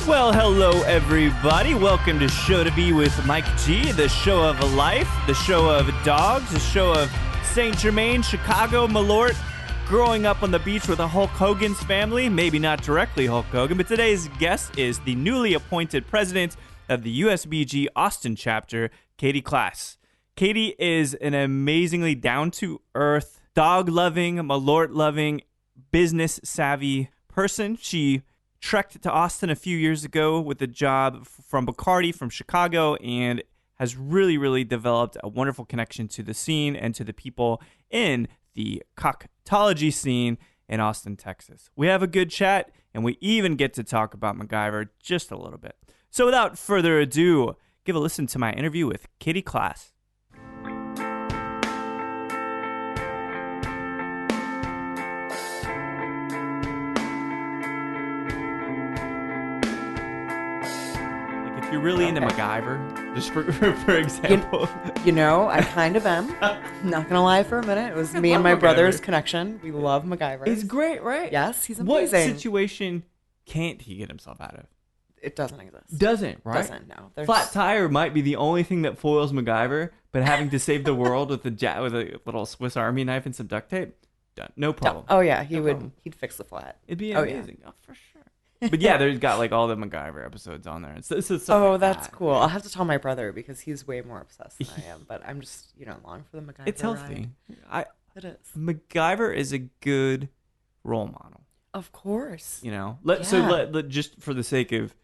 Well, hello, everybody. Welcome to Show to Be with Mike G, the show of life, the show of dogs, the show of St. Germain, Chicago, Malort, growing up on the beach with a Hulk Hogan's family. Maybe not directly Hulk Hogan, but today's guest is the newly appointed president of the USBG Austin chapter, Katie Clas. Katie is an amazingly down-to-earth, dog-loving, Malort-loving, business-savvy person. She trekked to Austin a few years ago with a job from Bacardi from Chicago and has really developed a wonderful connection to the scene and to the people in the coctology scene in Austin, Texas. We have a good chat, and we even get to talk about MacGyver just a little bit. So without further ado, give a listen to my interview with Katie Clas. You're really into MacGyver, just for example. You know, I kind of am. Not gonna lie, for a minute, it was me and my brother's connection. We love MacGyver. He's great, right? Yes, he's amazing. What situation can't he get himself out of? It doesn't exist. Doesn't, right? Doesn't, no. Flat tire might be the only thing that foils MacGyver, but having to save the world with a little Swiss Army knife and some duct tape, done. No problem. Oh yeah, he'd fix the flat. It'd be amazing. Oh, for sure. But yeah, there's got like all the MacGyver episodes on there. That's cool. I'll have to tell my brother because he's way more obsessed than I am. But I'm just, along for the MacGyver It's healthy. It is. MacGyver is a good role model. Of course. So just for the sake of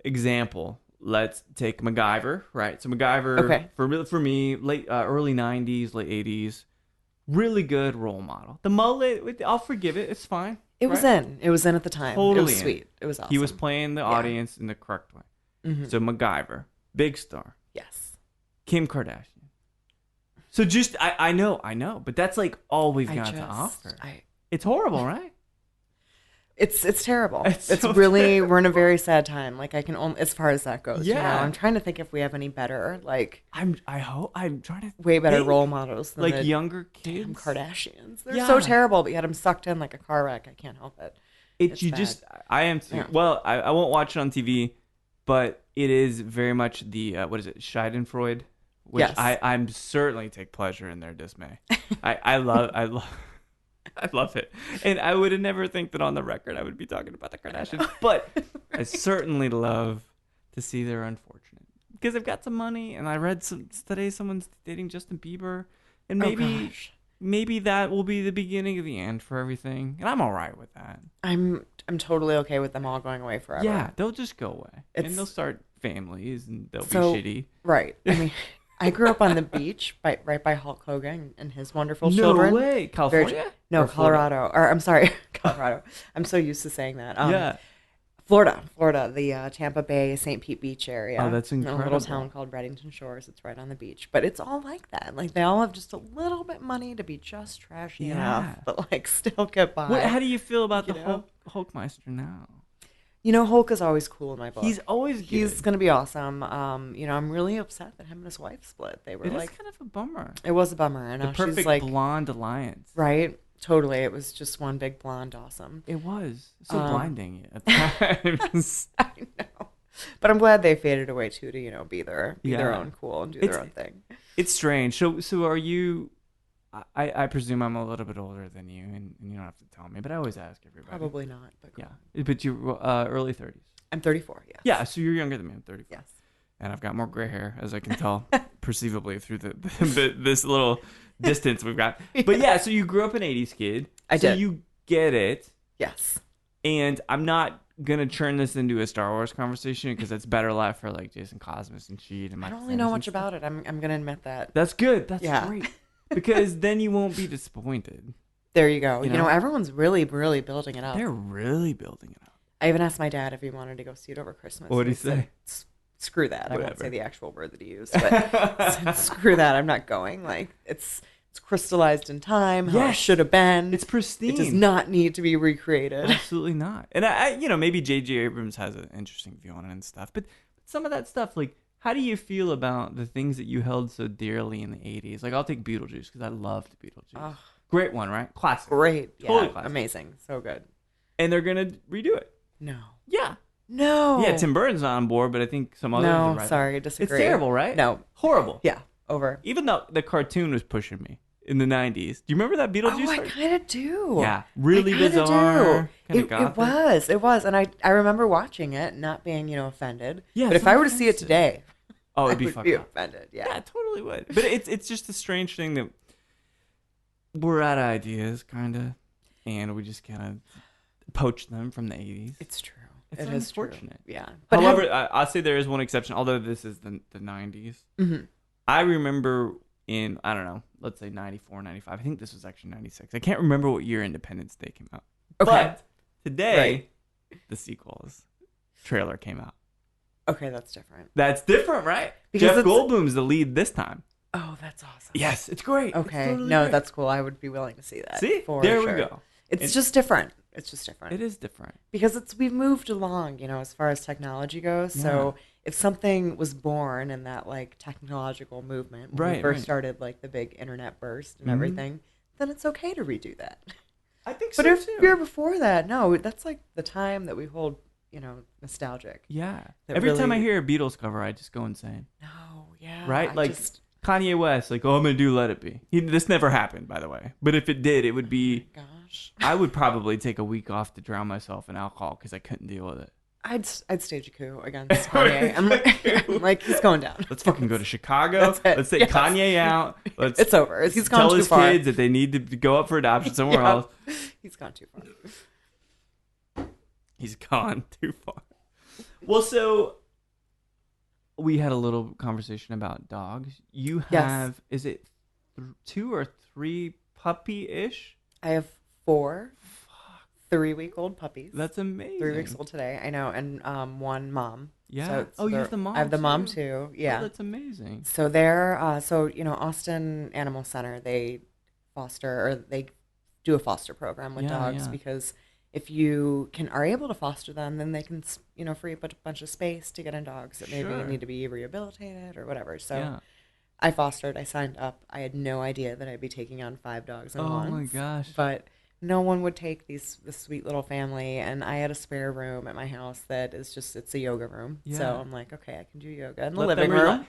example, let's take MacGyver, right? So MacGyver, for me, early 90s, late 80s, really good role model. The mullet, I'll forgive it. It's fine. It was in at the time. Totally it was sweet. It was awesome. He was playing the audience in the correct way. Mm-hmm. So MacGyver, big star. Yes. Kim Kardashian. So just, I know, but that's like all we've got to offer. It's horrible, right? It's terrible. It's really, we're in a very sad time. Like I can only, as far as that goes. Yeah. I'm trying to think if we have any better, like. I'm trying to way better role models than like younger kids. Kim Kardashians. They're so terrible, but yet I'm sucked in like a car wreck. I can't help it. I am too. Yeah. Well, I won't watch it on TV, but it is very much the, Schadenfreude, which yes. I'm certainly take pleasure in their dismay. I love it. And I would have never think that on the record I would be talking about the Kardashians. But I certainly love to see they're unfortunate. Because they've got some money. And I read today someone's dating Justin Bieber. And maybe that will be the beginning of the end for everything. And I'm all right with that. I'm totally okay with them all going away forever. Yeah, they'll just go away. And they'll start families and they'll be shitty. Right. I mean... I grew up on the beach, right by Hulk Hogan and his wonderful children. No way, California? Colorado. Or I'm sorry, Colorado. I'm so used to saying that. Florida, the Tampa Bay, St. Pete Beach area. Oh, that's incredible. A little town called Reddington Shores. It's right on the beach, but it's all like that. Like they all have just a little bit money to be just trashy enough, but like still get by. How do you feel about the Hulkmeister now? Hulk is always cool in my book. He's always good. He's going to be awesome. I'm really upset that him and his wife split. It was kind of a bummer. It was a bummer. And the perfect she's like, blonde alliance. Right? Totally. It was just one big blonde awesome. It was. So blinding at times. I know. But I'm glad they faded away too to, be their own cool and do their own thing. It's strange. So are you... I presume I'm a little bit older than you, and you don't have to tell me, but I always ask everybody. Probably not, but But you're early 30s. I'm 34, yes. Yeah, so you're younger than me. I'm 34. Yes. And I've got more gray hair, as I can tell perceivably through this little distance we've got. But yeah, so you grew up an 80s kid. I did. So you get it. Yes. And I'm not going to turn this into a Star Wars conversation because it's better left for like Jason Cosmos and Sheed. And I don't really know much about it. I'm going to admit that. That's good. That's great. Because then you won't be disappointed. There you go. Everyone's really, really building it up. They're really building it up. I even asked my dad if he wanted to go see it over Christmas. What did he say? screw that. I won't Whatever. say the actual word that he used, but screw that. I'm not going. Like, it's crystallized in time, how it should have been. It's pristine. It does not need to be recreated. Absolutely not. And I maybe J.J. Abrams has an interesting view on it and stuff, but some of that stuff, like, how do you feel about the things that you held so dearly in the 80s? Like, I'll take Beetlejuice because I loved Beetlejuice. Oh, great one, right? Classic. great. Totally Yeah, classic. amazing. So good. And they're going to redo it. No. Yeah. No. Yeah, Tim Burton's not on board, but I think some others are No, right. sorry, disagree. It's terrible, right? No. Horrible. Yeah, over. Even though the cartoon was pushing me in the 90s. Do you remember that Beetlejuice? Oh, I kind of do. Yeah, really I kinda bizarre. do. It was. And I remember watching it, not being, offended. Yeah, but it's if I not were to see it offensive. today, Oh, I it'd be would fucked be up. offended. Yeah, Yeah. it totally would. But it's just a strange thing that we're out of ideas, kind of, and we just kind of poach them from the 80s. It's true. It's It is true. unfortunate. Yeah. However, I'll say there is one exception, although this is the 90s. Mhm. I remember in, I don't know, let's say 94, 95. I think this was actually 96. I can't remember what year Independence Day came out. Okay. But today, the sequels trailer came out. Okay, that's different. That's different, right? Because Jeff it's- Goldblum's the lead this time. Oh, that's awesome. Yes, it's great. It's Okay. totally No, great. that's cool. I would be willing to see that. See? For There sure. we go. It's just different. It's just different. It is different. Because we've moved along, as far as technology goes. So if something was born in that like technological movement when we first started like the big internet burst and everything, then it's okay to redo that. I think But if you're before that, no, that's like the time that we hold, nostalgic. Yeah. That Every time I really- hear a Beatles cover, I just go insane. No, yeah. Right? I Like just, Kanye West, like, oh, I'm going to do Let It Be. This never happened, by the way. But if it did, it would be, gosh. I would probably take a week off to drown myself in alcohol because I couldn't deal with it. I'd stage a coup against Kanye. I'm like, he's going down. Let's fucking go to Chicago. That's it. Let's take Yes. Kanye out. Let's It's over. He's gone tell too his far. kids that they need to go up for adoption somewhere Yeah. else. He's gone too far. He's gone too far. Well, so we had a little conversation about dogs. You Yes. have, is it 2 or 3 puppy-ish? I have 4 3-week-old puppies. That's amazing. 3 weeks old today. I know, and one mom. Yeah. So Oh, you they're- have the mom I have the mom too? too. Oh, Yeah. that's amazing. So they're Austin Animal Center. They they do a foster program with dogs yeah. because if you are able to foster them, then they can free up a bunch of space to get in dogs that maybe Sure. need to be rehabilitated or whatever. So. Yeah. I fostered. I signed up. I had no idea that I'd be taking on 5 dogs at once. Oh my gosh. But no one would take this sweet little family, and I had a spare room at my house that is it's a yoga room. Yeah. So I'm like, okay, I can do yoga in the Let them living room.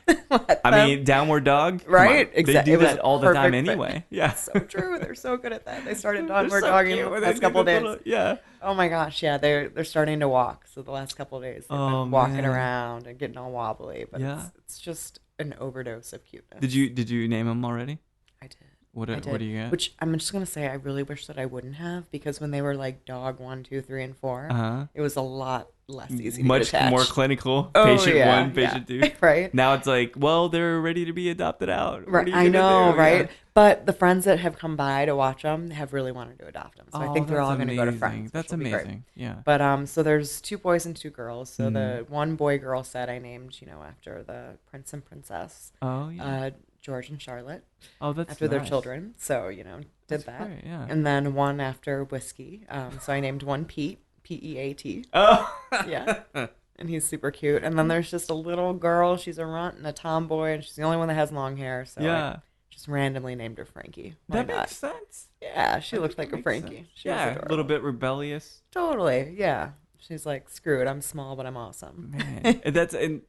I mean, downward dog. Come Right? on. They Exactly. do It was that all the time perfect fit. anyway. Yeah. So true. They're so good at that. They started They're downward so dogging cute the when they last do couple the days. little- yeah. Oh my gosh, yeah, they're starting to walk. So the last couple of days they've Oh, been walking man. around and getting all wobbly, but Yeah. it's just an overdose of cuteness. Did you name them already? I did. What I what did. do you get? Which I'm just gonna say, I really wish that I wouldn't have, because when they were like dog 1, 2, 3, and 4, Uh-huh. it was a lot less easy to Much attach. more clinical. Oh, Patient yeah, 1, patient yeah. 2. Right. Now it's like, well, they're ready to be adopted out. What Right. are you I gonna know, do? right? Yeah. But the friends that have come by to watch them have really wanted to adopt them. So I think they're that's all going to go to amazing. friends. That's which will be great. amazing. Yeah. But so there's 2 boys and 2 girls. So Mm. the one boy-girl set I named, after the prince and princess, Oh yeah. George and Charlotte, Oh, that's after their nice. children. So did That's that. great, yeah. And then one after whiskey. So I named one Pete, Peat. Oh. Yeah. And he's super cute. And then there's just a little girl. She's a runt and a tomboy, and she's the only one that has long hair. So Yeah. I just randomly named her Frankie. Why That not? makes sense. Yeah, she I looked think like a that makes Frankie. sense. She was Yeah, a adorable. little bit rebellious. Totally. Yeah. She's like, screw it. I'm small, but I'm awesome. Man, and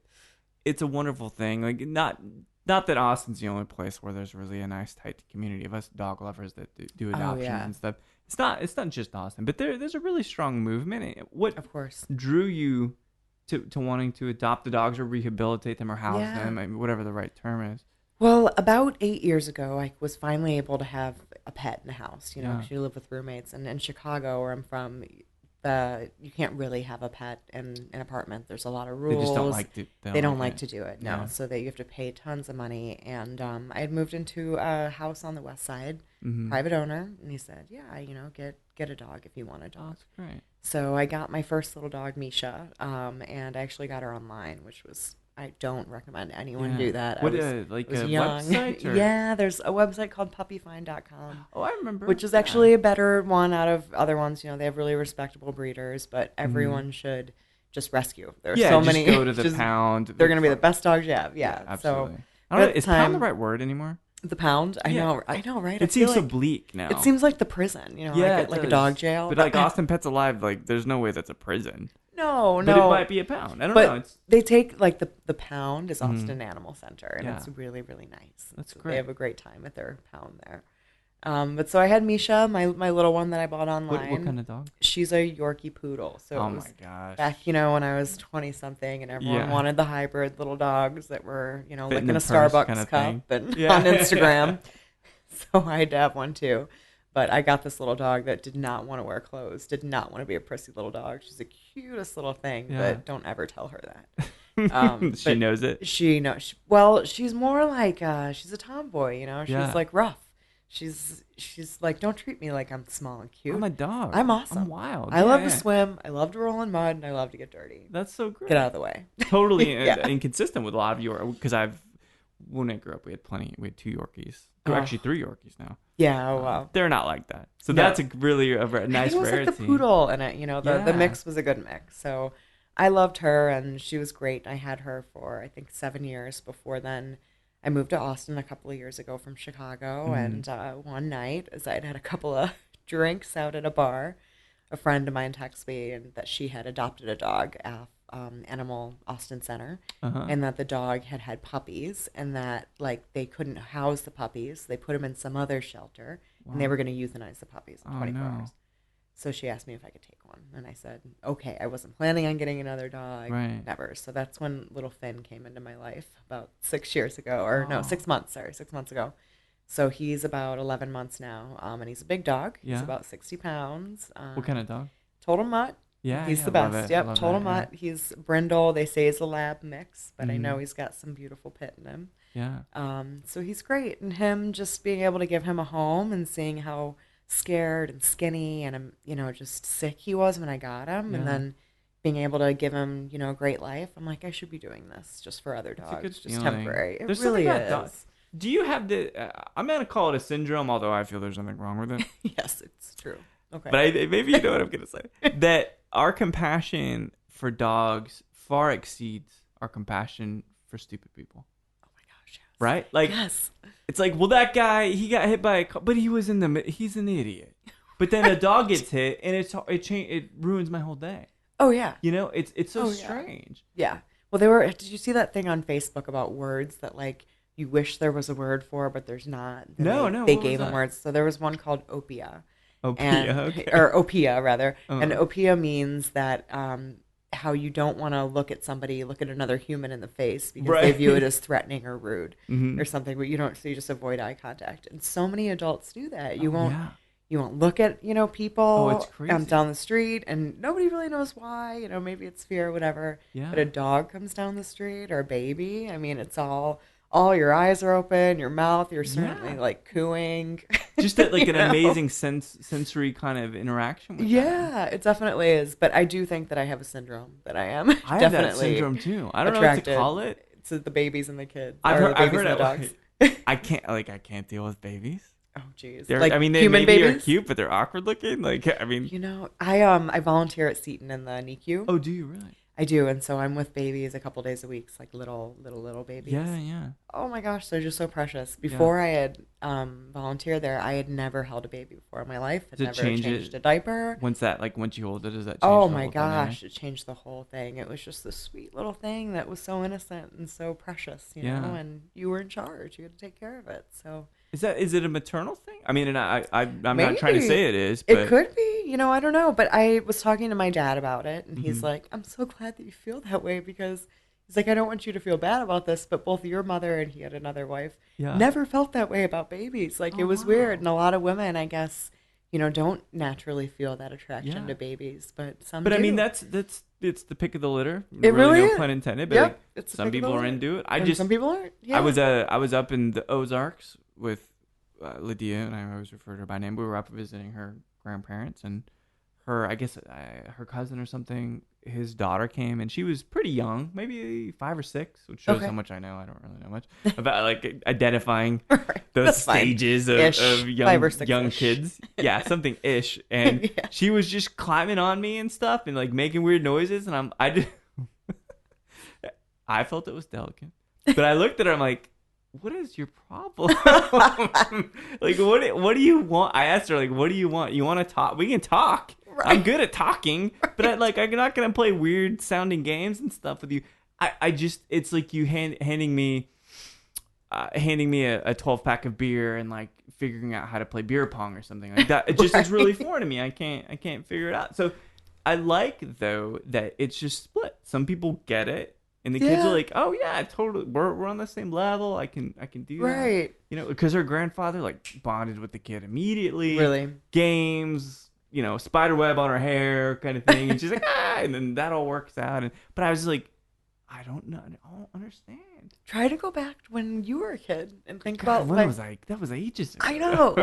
it's a wonderful thing. Like not that Austin's the only place where there's really a nice tight community of us dog lovers that do adoptions yeah. and stuff. It's not just Austin, but there's a really strong movement. What Of course. drew you to wanting to adopt the dogs or rehabilitate them or house Yeah. them, I mean, whatever the right term is? Well, about 8 years ago, I was finally able to have a pet in the house. Yeah. 'Cause you live with roommates, and in Chicago, where I'm from, you can't really have a pet in an apartment. There's a lot of rules. They just don't like to. They don't like to do it. No, Yeah. so that you have to pay tons of money. And I had moved into a house on the west side, Mhm. private owner, and he said, "Yeah, get a dog if you want a Oh, dog." that's great. So I got my first little dog, Misha, and I actually got her online, which was I don't recommend anyone do that. What, I like was a young. website? Or? Yeah, there's a website called puppyfind.com. Oh, I remember. Which is actually a better one out of other ones. You know, they have really respectable breeders, but everyone should just rescue. There are so just many. Go to the pound. They're going to be the best dogs you have. Yeah, absolutely. So, I don't know, is pound the right word anymore? The pound? I know, right? It seems so bleak now. It seems like the prison, you know, like a dog jail. But like Austin Pets Alive, like there's no way that's a prison. No. But it might be a pound. I don't know. They take, like, the pound is Austin Animal Center, and it's really, really nice. That's great. They have a great time at their pound there. But so I had Misha, my little one that I bought online. What kind of dog? She's a Yorkie poodle. So oh my gosh. Back, you know, when I was 20 something and everyone wanted the hybrid little dogs that were, you know, licking a Starbucks kind of cup and on Instagram. So I had to have one too. But I got this little dog that did not want to wear clothes, did not want to be a prissy little dog. She's the cutest little thing, but don't ever tell her that. She knows it. She knows. Well, she's more like she's a tomboy, you know. She's like rough. She's like, don't treat me like I'm small and cute. I'm a dog. I'm awesome. I'm wild. I love to swim. I love to roll in mud, and I love to get dirty. That's so great. Get out of the way. Totally inconsistent with a lot of your, because when I grew up, we had 2 Yorkies. Actually 3 Yorkies now. Yeah, oh wow. They're not like that. So that's really a nice it was rarity. Like the poodle, and the mix was a good mix. So I loved her, and she was great. I had her for, I think, 7 years. Before then, I moved to Austin a couple of years ago from Chicago, and one night, as I'd had a couple of drinks out at a bar, a friend of mine texted me and that she had adopted a dog at Animal Austin Center, and that the dog had puppies, and that like they couldn't house the puppies. They put them in some other shelter, and they were going to euthanize the puppies in 24 hours. So she asked me if I could take one, and I said, okay. I wasn't planning on getting another dog, never. So that's when little Finn came into my life about 6 years ago, or no, 6 months. Sorry, 6 months ago. So he's about 11 months now, and he's a big dog. He's about 60 pounds. What kind of dog? Total mutt. Yeah, he's the best. Yep, total mutt. Yeah. He's brindle. They say he's a lab mix, but I know he's got some beautiful pit in him. Yeah. So he's great, and him just being able to give him a home and seeing how scared and skinny and just sick he was when I got him, and then being able to give him a great life. I'm like, I should be doing this just for other dogs, just temporary. It really is. Dogs. Do you have the? I'm gonna call it a syndrome, although I feel there's nothing wrong with it. Yes, it's true. Okay, but maybe you know what I'm gonna say. That our compassion for dogs far exceeds our compassion for stupid people. Oh my gosh, yes. Right? Like, yes. It's like, well, that guy, he got hit by a car, but he's an idiot. But then a dog gets hit, and it ruins my whole day. Oh yeah. It's so strange. Yeah. Well, did you see that thing on Facebook about words that like you wish there was a word for, but there's not? No. They gave them words. So there was one called opia. Okay. Or opia, rather. And opia means that how you don't want to look at another human in the face because they view it as threatening or rude or something, but so you just avoid eye contact. And so many adults do that. You won't look at, people down the street, and nobody really knows why. Maybe it's fear or whatever. Yeah. But a dog comes down the street, or a baby. I mean, it's all your eyes are open, your mouth, you're certainly like cooing. Just that, like an amazing sensory kind of interaction with them. It definitely is. But I do think that I have a syndrome that I am. I have that syndrome too. I don't know what to call it. It's the babies and the kids. I've heard the dogs. I can't deal with babies. Oh geez. They maybe are cute, but they're awkward looking. Like, I mean, I volunteer at Seton in the NICU. Oh, do you really? I do, and so I'm with babies a couple days a week, like little babies. Yeah. Oh my gosh, they're just so precious. Before I had volunteered there, I had never held a baby before in my life. I'd never changed a diaper. Once you hold it, does that change? Oh my gosh, it changed the whole thing. It was just this sweet little thing that was so innocent and so precious, you know. And you were in charge. You had to take care of it. So. Is it a maternal thing? I mean, and I'm not trying to say it is, but it could be. I don't know. But I was talking to my dad about it, and he's like, "I'm so glad that you feel that way," because he's like, "I don't want you to feel bad about this." But both your mother and he had another wife never felt that way about babies. Like it was weird, and a lot of women, I guess, don't naturally feel that attraction to babies, but some. But do. I mean, it's the pick of the litter. It really no is. Pun intended. But some people are into it. Some people aren't. Yeah. I was up in the Ozarks with Lydia, and I always refer to her by name. We were up visiting her grandparents, and I guess her cousin or something, his daughter came, and she was pretty young, maybe 5 or 6, which shows how much I know. I don't really know much about like identifying those stages of young kids. Yeah, something ish. And she was just climbing on me and stuff and like making weird noises, and I felt it was delicate, but I looked at her. I'm like, what is your problem? Like, what do you want? I asked her, like, what do you want? You want to talk? We can talk. Right. I'm good at talking, but I'm not going to play weird sounding games and stuff with you. I just, it's like you handing me a 12 pack of beer and like figuring out how to play beer pong or something like that. It just is really foreign to me. I can't figure it out. So I like though that it's just split. Some people get it. And the kids are like, oh yeah, totally. We're on the same level. I can do that. Right. You know, because her grandfather like bonded with the kid immediately. Really. Games, you know, spider web on her hair kind of thing. And she's like, and then that all works out. But I was like, I don't know. I don't understand. Try to go back to when you were a kid and think about when was I? That was ages ago. I know.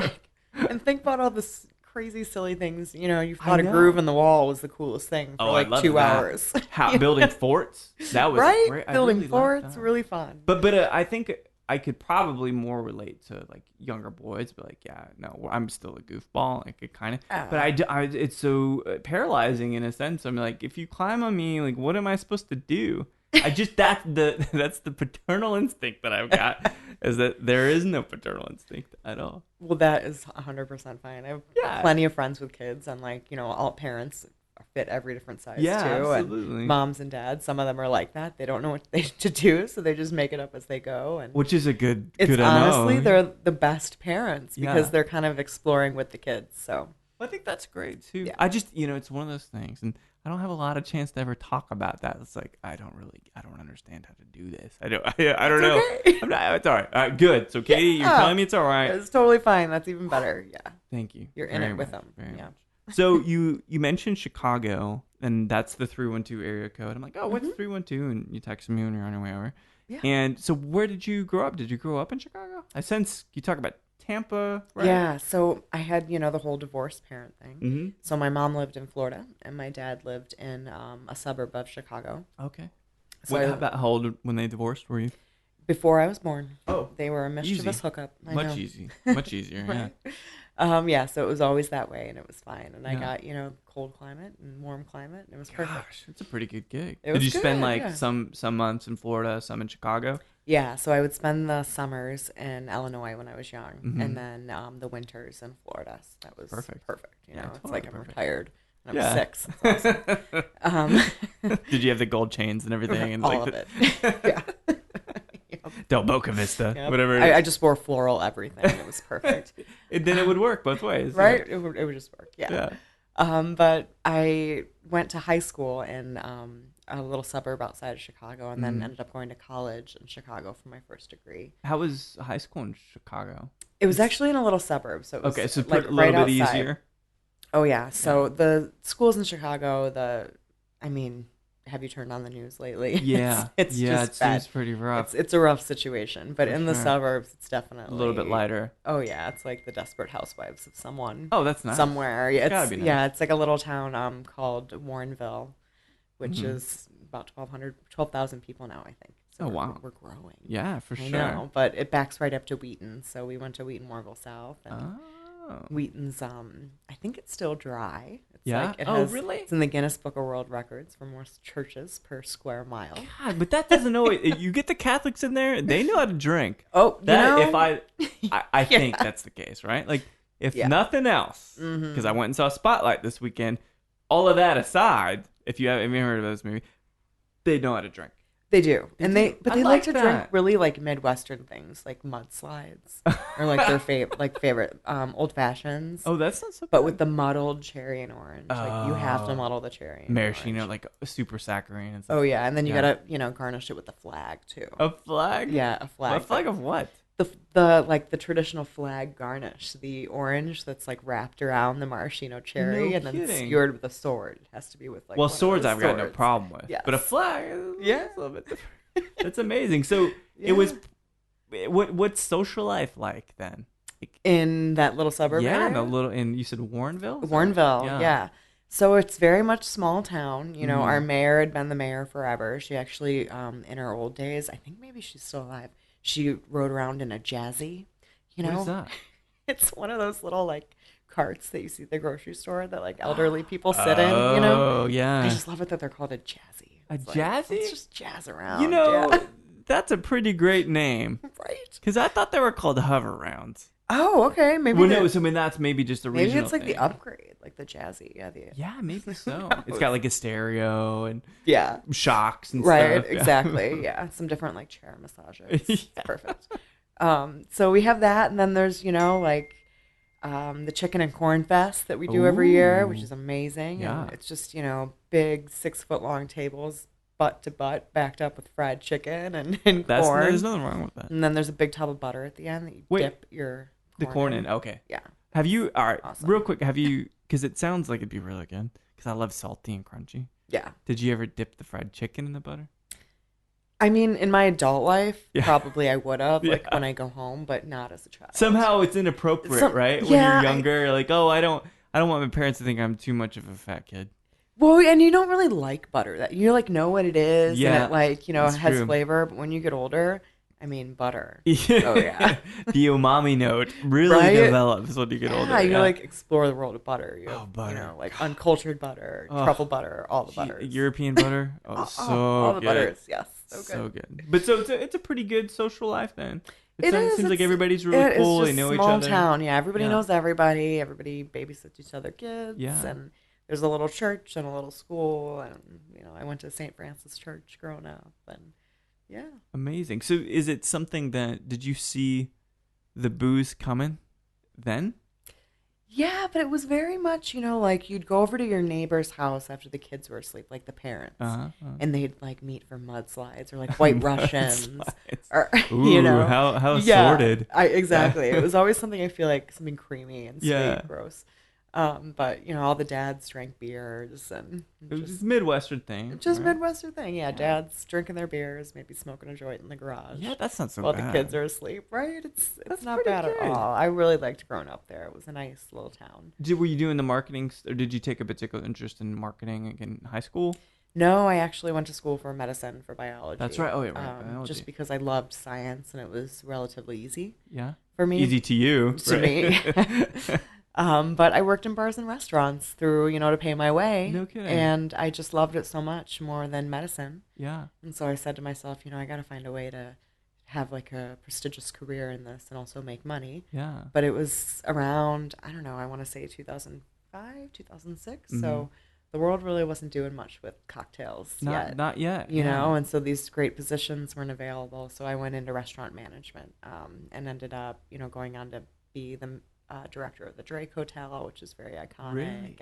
And think about all this crazy silly things. You know, you thought a groove in the wall was the coolest thing for like 2 hours. Building forts, that was great. Building forts, really fun. But I think I could probably more relate to like younger boys, but like, yeah, no, I'm still a goofball. Like it kind of, but I it's so paralyzing in a sense. I'm like, if you climb on me, like, what am I supposed to do? That's the paternal instinct that I've got, is that there is no paternal instinct at all. Well, that is 100% fine. I have plenty of friends with kids, and like, you know, all parents fit every different size too. Absolutely. And moms and dads, some of them are like that. They don't know what to do, so they just make it up as they go. And which is a good. Honestly, they're the best parents because they're kind of exploring with the kids. So I think that's great too. Yeah. I just, you know, it's one of those things, and I don't have a lot of chance to ever talk about that. It's like I don't understand how to do this. I don't know. Okay. It's all right. Good. So Katie, you're telling me it's all right. It's totally fine. That's even better. Yeah. Thank you. You're in it with them. Yeah. So you mentioned Chicago, and that's the 312 area code. I'm like, oh, what's 312? And you text me when you're on your way over. Yeah. And so where did you grow up? Did you grow up in Chicago? I sense you talk about Tampa, right? Yeah, so I had, you know, the whole divorced parent thing. Mm-hmm. So my mom lived in Florida, and my dad lived in a suburb of Chicago. Okay. So how old when they divorced were you? Before I was born. Oh. They were a mischievous hookup. Much easier, right? Yeah. So it was always that way, and it was fine. And I got, you know, cold climate and warm climate, and it was perfect. Gosh, it's a pretty good gig. Did you spend like some months in Florida, some in Chicago? Yeah, so I would spend the summers in Illinois when I was young, and then the winters in Florida. So that was perfect. You know, it's like I'm retired and I'm 6. It's awesome. Did you have the gold chains and everything? And all of it. Yeah. Del Boca Vista, whatever. I just wore floral everything. It was perfect. Then it would work both ways, right? It would just work. Yeah. But I went to high school in a little suburb outside of Chicago, and then ended up going to college in Chicago for my first degree. How was high school in Chicago? It was actually in a little suburb, so it was so like a little bit easier. Oh yeah. So the schools in Chicago, have you turned on the news lately? Yeah. It's just it bad. Seems pretty rough. It's a rough situation, but in the suburbs, it's definitely a little bit lighter. Oh yeah, it's like the Desperate Housewives of someone. Oh, that's nice. Somewhere. Yeah, it's gotta be nice. Yeah, it's like a little town called Warrenville, which is about 12,000 people now, I think. So we're growing. Yeah, for sure. I know, but it backs right up to Wheaton, so we went to Wheaton, Warrenville South, and Wheaton's, I think it's still dry. It's really? It's in the Guinness Book of World Records for more churches per square mile. God, but that doesn't know it. You get the Catholics in there, they know how to drink. Oh, if I think that's the case, right? Like, if nothing else, because I went and saw Spotlight this weekend. All of that aside, if you haven't heard of this movie, they know how to drink. They do, they like to drink really like midwestern things, like mudslides, or like their favorite old fashions. Oh, that's not so bad. But with the muddled cherry and orange, like you have to muddle the cherry. Maraschino, like a super saccharine and stuff. Oh yeah, and then you gotta garnish it with a flag too. A flag? Yeah, a flag. A flag of what? The traditional flag garnish, the orange that's like wrapped around the maraschino cherry and then skewered with a sword. It has to be with like swords I've got no problem with. Yes. But a flag, it's a little bit different. That's amazing. So it was. What's social life like then? In that little suburb area? And you said Warrenville? Warrenville, yeah. So it's very much small town. You know, our mayor had been the mayor forever. She actually, in her old days, I think maybe she's still alive. She rode around in a jazzy. You What is know, that? it's one of those little like carts that you see at the grocery store that like elderly people sit in. Oh, I yeah. just love it that they're called a jazzy. A It's like, jazzy? let's just jazz You around. know, Yeah. that's a pretty great name. Right. Because I thought they were called hover rounds. Oh, okay. Well, no, so I mean, that's maybe just a maybe regional it's like thing. the upgrade, like the jazzy. Yeah. Yeah, maybe so. Who It's got like a stereo and Yeah. shocks and Right. stuff. Exactly. Yeah. Some different like chair massages. Yeah. It's perfect. So we have that, and then there's like the chicken and corn fest that we do every year, which is amazing. Yeah. And it's just big 6-foot long tables, butt to butt, backed up with fried chicken and corn. There's nothing wrong with that. And then there's a big tub of butter at the end that you dip your corn in. Okay. Yeah. Have you, all right, Awesome. real quick, because it sounds like it'd be really good, because I love salty and crunchy. Yeah. Did you ever dip the fried chicken in the butter? I mean, in my adult life, probably I would have, like when I go home, but not as a child. Somehow it's inappropriate, right? When you're younger, like, oh, I don't want my parents to think I'm too much of a fat kid. Well, and you don't really like butter. That you like know what it is, Yeah, and it has true. flavor. But when you get older, I mean, butter. Yeah. Oh yeah. The umami note really develops when you get older. Yeah, you like explore the world of butter. You have, butter. like uncultured butter, truffle butter, all the butters. European butter. Oh, so all the good. butters. Yes, So good. But so it's a pretty good social life then. It seems like everybody's really cool. They know each other. Small town, yeah. Everybody knows everybody. Everybody babysits each other kids. Yeah. And there's a little church and a little school, and I went to St. Francis Church growing up, and yeah. Amazing. So is it something did you see the booze coming then? Yeah, but it was very much, like you'd go over to your neighbor's house after the kids were asleep, like the parents, and they'd like meet for mudslides or like White Russians, or Ooh, how sordid. Exactly. It was always something I feel like something creamy and sweet, gross. But all the dads drank beers, and it was just Midwestern thing. Just right? Midwestern thing, yeah. Dads drinking their beers, maybe smoking a joint in the garage. Yeah, that's not so while bad. The kids are asleep, right? It's not bad good. at all. I really liked growing up there. It was a nice little town. Were you doing the marketing, or did you take a particular interest in marketing in high school? No, I actually went to school for medicine, for biology. That's right. Oh, yeah, right. Biology. Just because I loved science and it was relatively easy. Yeah. For me. Easy to you. To me. But I worked in bars and restaurants through, to pay my way. No kidding. And I just loved it so much more than medicine. Yeah. And so I said to myself, I got to find a way to have like a prestigious career in this and also make money. Yeah. But it was around, I don't know, I want to say 2005, 2006. Mm-hmm. So the world really wasn't doing much with cocktails yet. Not yet. You know, and so these great positions weren't available. So I went into restaurant management and ended up, going on to be the director of the Drake Hotel, which is very iconic. Really?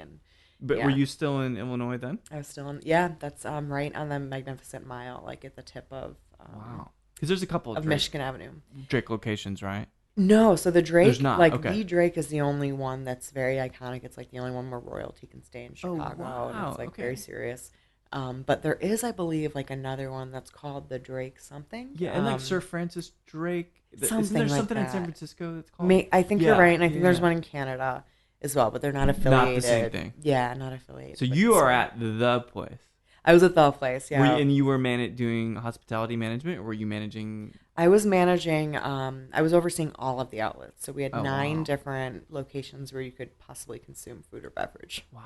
But were you still in Illinois then? I was still in, that's right on the Magnificent Mile, like at the tip of wow. Because there's a couple of Michigan Avenue. Drake locations, right? No, so the Drake, there's not. Okay. the Drake is the only one that's very iconic. It's like the only one where royalty can stay in Chicago. Oh, wow. And it's like very serious. But there is, I believe, like another one that's called the Drake something. Yeah, and like Sir Francis Drake. Something isn't there like something that. in San Francisco that's called? I think you're right, and I think there's one in Canada as well, but they're not affiliated. Not the same thing. Yeah, not affiliated. So you are at the place. I was at the place, yeah. And you were doing hospitality management, or were you managing? I was managing, I was overseeing all of the outlets. So we had 9 different locations where you could possibly consume food or beverage. Wow.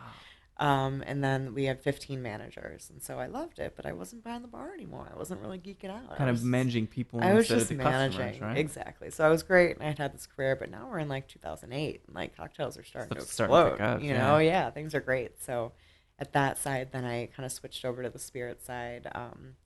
And then we had 15 managers. And so I loved it, but I wasn't behind the bar anymore. I wasn't really geeking out. Kind of managing people I was instead just of the managing. customers, right? Exactly. So I was great, and I had this career, but now we're in like 2008, and like cocktails are starting to explode. Starting to pick up, you know, yeah, things are great. So at that side, then I kind of switched over to the spirit side.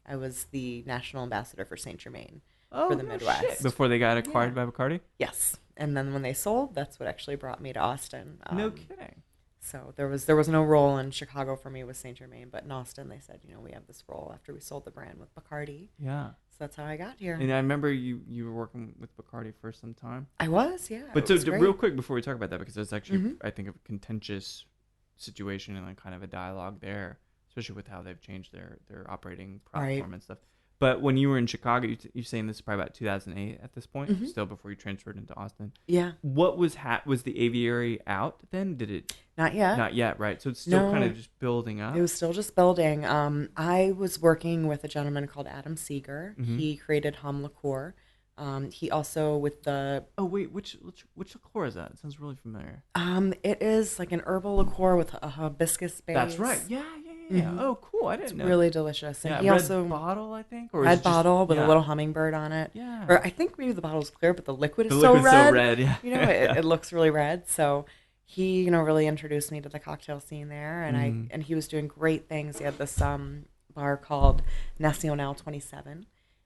I was the national ambassador for Saint Germain for the Midwest. Shit. Before they got acquired by Bacardi? Yes. And then when they sold, that's what actually brought me to Austin. No kidding. So there was no role in Chicago for me with Saint Germain, but in Austin they said, we have this role after we sold the brand with Bacardi. Yeah. So that's how I got here. And I remember you were working with Bacardi for some time. I was, yeah. But so real quick before we talk about that, because that's actually I think a contentious situation and like kind of a dialogue there, especially with how they've changed their operating platform and stuff. But when you were in Chicago, you're saying this is probably about 2008 at this point, Mm-hmm. still before you transferred into Austin. Yeah. What was the aviary out then? Did it? Not yet. Not yet, right? So it's still No, kind of just building up. it was still just building. I was working with a gentleman called Adam Seeger. Mm-hmm. He created Hum Liqueur. He also with the Oh wait, which liqueur is that? It sounds really familiar. it is like an herbal liqueur with a hibiscus base. That's right. Yeah. Mm-hmm. Oh, cool. I didn't know. Really delicious. And Yeah, he red also bottle, I think, or red bottle with a little hummingbird on it. Yeah. Or I think maybe the bottle's clear, but the liquid is The so liquid's red. so red. Yeah. You know, it looks really red. So he, really introduced me to the cocktail scene there, and he was doing great things. He had this bar called Nacional 27,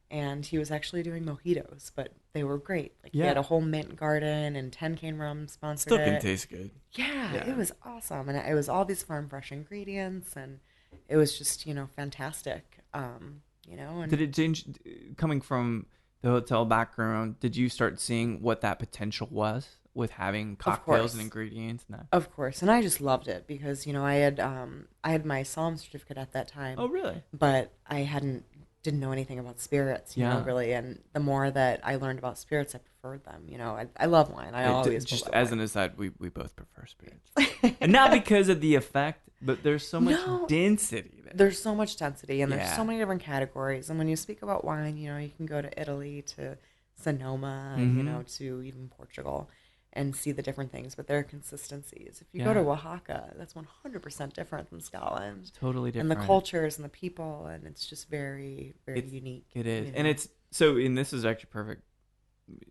and he was actually doing mojitos, but they were great. Like he had a whole mint garden, and 10 Cane Rum sponsored Still it. can taste good. Yeah, it was awesome, and it was all these farm fresh ingredients, and it was just fantastic. And Did it change coming from the hotel background? Did you start seeing what that potential was with having cocktails and ingredients? And that? Of course, and I just loved it because I had my Psalm certificate at that time. Oh, really? But I didn't know anything about spirits, you know, really. And the more that I learned about spirits, I preferred them. I love wine. I always just love as wine. an aside, we both prefer spirits, and not because of the effect, but there's so much density. There's so much density, and there's so many different categories. And when you speak about wine, you can go to Italy, to Sonoma, to even Portugal, and see the different things. But there are consistencies. If you go to Oaxaca, that's 100% different than Scotland. Totally different. And the cultures and the people, and it's just very, very unique. It is, and it's so. And this is actually perfect.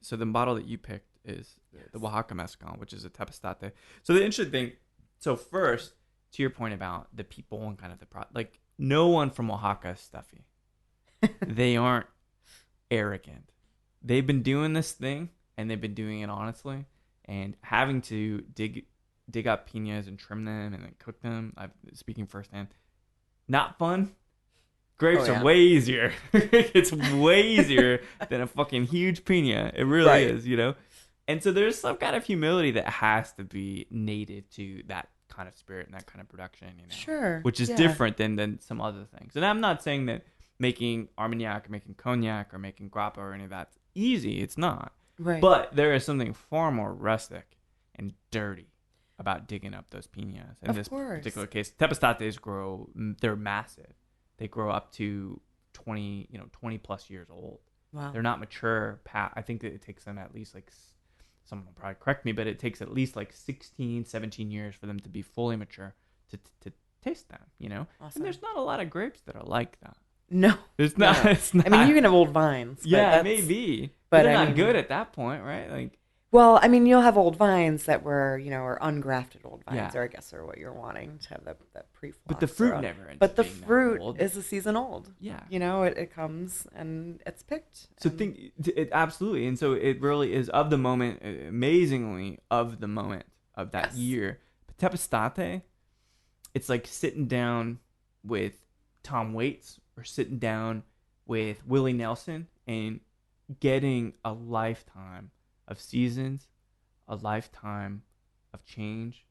So the bottle that you picked is the Oaxaca Mezcal, which is a Tepestate. So the interesting thing. So first, to your point about the people and kind of the like, no one from Oaxaca is stuffy. They aren't arrogant. They've been doing this thing, and they've been doing it honestly. And having to dig up piñas and trim them and then cook them, I'm speaking firsthand, not fun. Grapes are way easier. It's way easier than a fucking huge piña. It really is, And so there's some kind of humility that has to be native to that kind of spirit and that kind of production, Sure. Which is different than some other things. And I'm not saying that making Armagnac or making Cognac or making Grappa or any of that's easy. It's not. Right. But there is something far more rustic and dirty about digging up those piñas. In this particular case, Tepestates they're massive. They grow up to 20 plus years old. Wow. They're not mature. I think that it takes them at least someone will probably correct me, but it takes at least 16, 17 years for them to be fully mature to taste them, Awesome. And there's not a lot of grapes that are like that. No. It's not. No. It's not. I mean, you can have old vines. Yeah, maybe. But they're not good at that point, right? Well, I mean, you'll have old vines that were, or ungrafted old vines, or I guess are what you're wanting to have that pre-flop. But the fruit never ends But the fruit is a season old. Yeah. It comes and it's picked. So absolutely. And so it really is of the moment, amazingly of the moment of that year. But Tepestate, it's like sitting down with Tom Waits or sitting down with Willie Nelson and getting a lifetime of seasons, a lifetime of change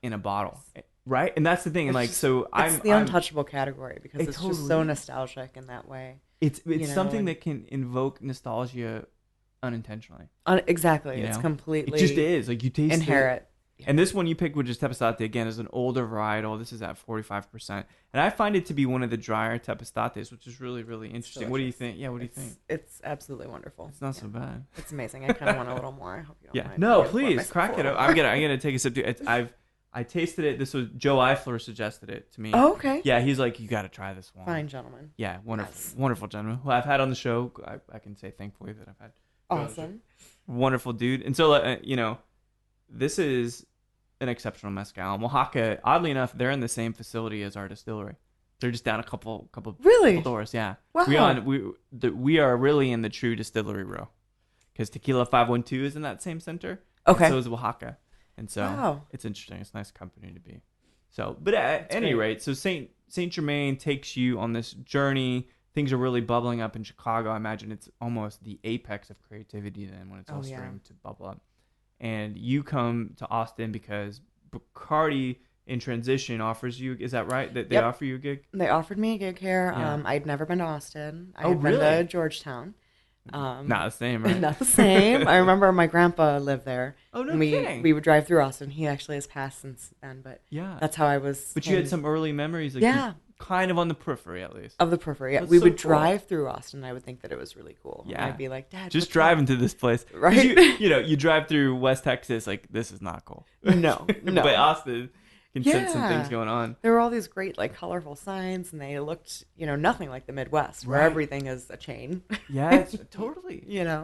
in a bottle, right? And that's the thing. It's the untouchable category because it's just so nostalgic in that way. It's something that can invoke nostalgia unintentionally. Exactly. It's completely. It just is. Like you taste inherit. And this one you picked, which is Tepestate, again, is an older varietal. This is at 45%. And I find it to be one of the drier Tepestates, which is really, really interesting. What do you think? Yeah, what do you think? It's absolutely wonderful. It's not so bad. It's amazing. I kind of want a little more. I hope you don't mind. No, please, crack it up. I'm gonna take a sip. I tasted it. This was Joe Eifler suggested it to me. Oh, okay. Yeah, he's like, you got to try this one. Fine gentleman. Yeah, wonderful gentleman who I've had on the show. I can say thankfully that I've had. Awesome. Wonderful dude. And so, this is an exceptional mezcal. Oaxaca, oddly enough, they're in the same facility as our distillery. They're just down a couple doors. Yeah. Wow. We are really in the true distillery row because Tequila 512 is in that same center. Okay. And so is Oaxaca. And so it's interesting. It's a nice company to be. So, but at any rate, so Saint Germain takes you on this journey. Things are really bubbling up in Chicago. I imagine it's almost the apex of creativity then when it's all starting to bubble up. And you come to Austin because Bacardi in transition offers you, is that right? That they offer you a gig? They offered me a gig here. Yeah. I'd never been to Austin. I Oh, had been really? to Georgetown. Not the same, right? Not the same. I remember my grandpa lived there. Oh, no and kidding. We would drive through Austin. He actually has passed since then, but yeah, that's how I was. But you had some early memories, like yeah, kind of on the periphery at least. of the periphery. Yeah. That's We so would cool. drive through Austin. And I would think that it was really cool. Yeah, and I'd be like, Dad, just driving to this place, right? You drive through West Texas, like this is not cool. No. But Austin can sense some things going on. There were all these great, like, colorful signs, and they looked, nothing like the Midwest, where everything is a chain. Yeah, it's totally.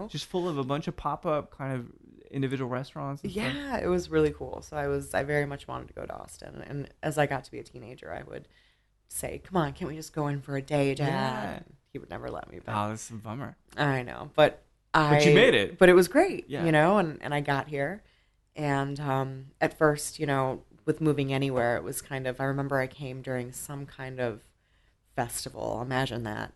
Just full of a bunch of pop-up kind of individual restaurants. And stuff. It was really cool. So I very much wanted to go to Austin. And as I got to be a teenager, I would say, come on, can't we just go in for a day, Dad? Yeah. He would never let me. But oh, that's a bummer. I know. But you made it. But it was great, yeah. And I got here. And at first, with moving anywhere, it was kind of, I remember I came during some kind of festival. Imagine that.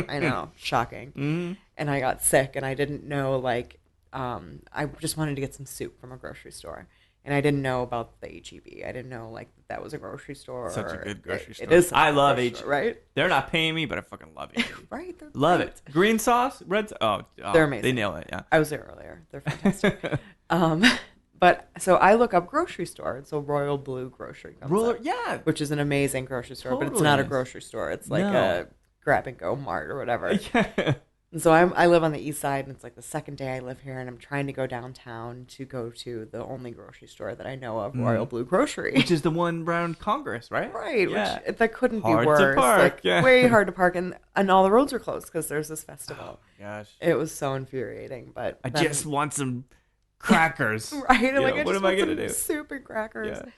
I know. Shocking. Mm-hmm. And I got sick, and I didn't know, like, I just wanted to get some soup from a grocery store. And I didn't know about the H-E-B. I didn't know, like, that was a grocery store. Such a good grocery store. It is. I love H-E-B. Right? They're not paying me, but I fucking love H-E-B. Right? Love it. Green sauce, red sauce. Oh, they're amazing. They nail it, yeah. I was there earlier. They're fantastic. But so I look up grocery store. It's a Royal Blue grocery company. Yeah. Which is an amazing grocery store, but it's Totally not a is. grocery store. It's like a grab-and-go mart or whatever. Yeah. And so I live on the east side, and it's like the second day I live here, and I'm trying to go downtown to go to the only grocery store that I know of, Royal Blue Grocery. Which is the one around Congress, right? Right. Yeah. Which, that couldn't Hard be worse. to park. Like, Yeah. way hard to park, and all the roads are closed because there's this festival. Oh, gosh. It was so infuriating, but I just want some crackers. Right? Yeah, Like, what am I going to do? Soup and crackers. Yeah.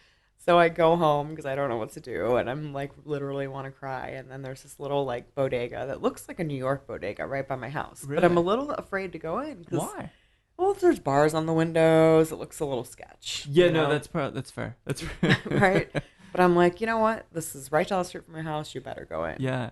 So I go home because I don't know what to do, and I'm like literally want to cry. And then there's this little like bodega that looks like a New York bodega right by my house, Really? but I'm a little afraid to go in. Why? Well, there's bars on the windows. It looks a little sketch. Yeah, you no, know? that's fair. That's fair. Right. But I'm like, you know what? This is right down the street from my house. You better go in. Yeah.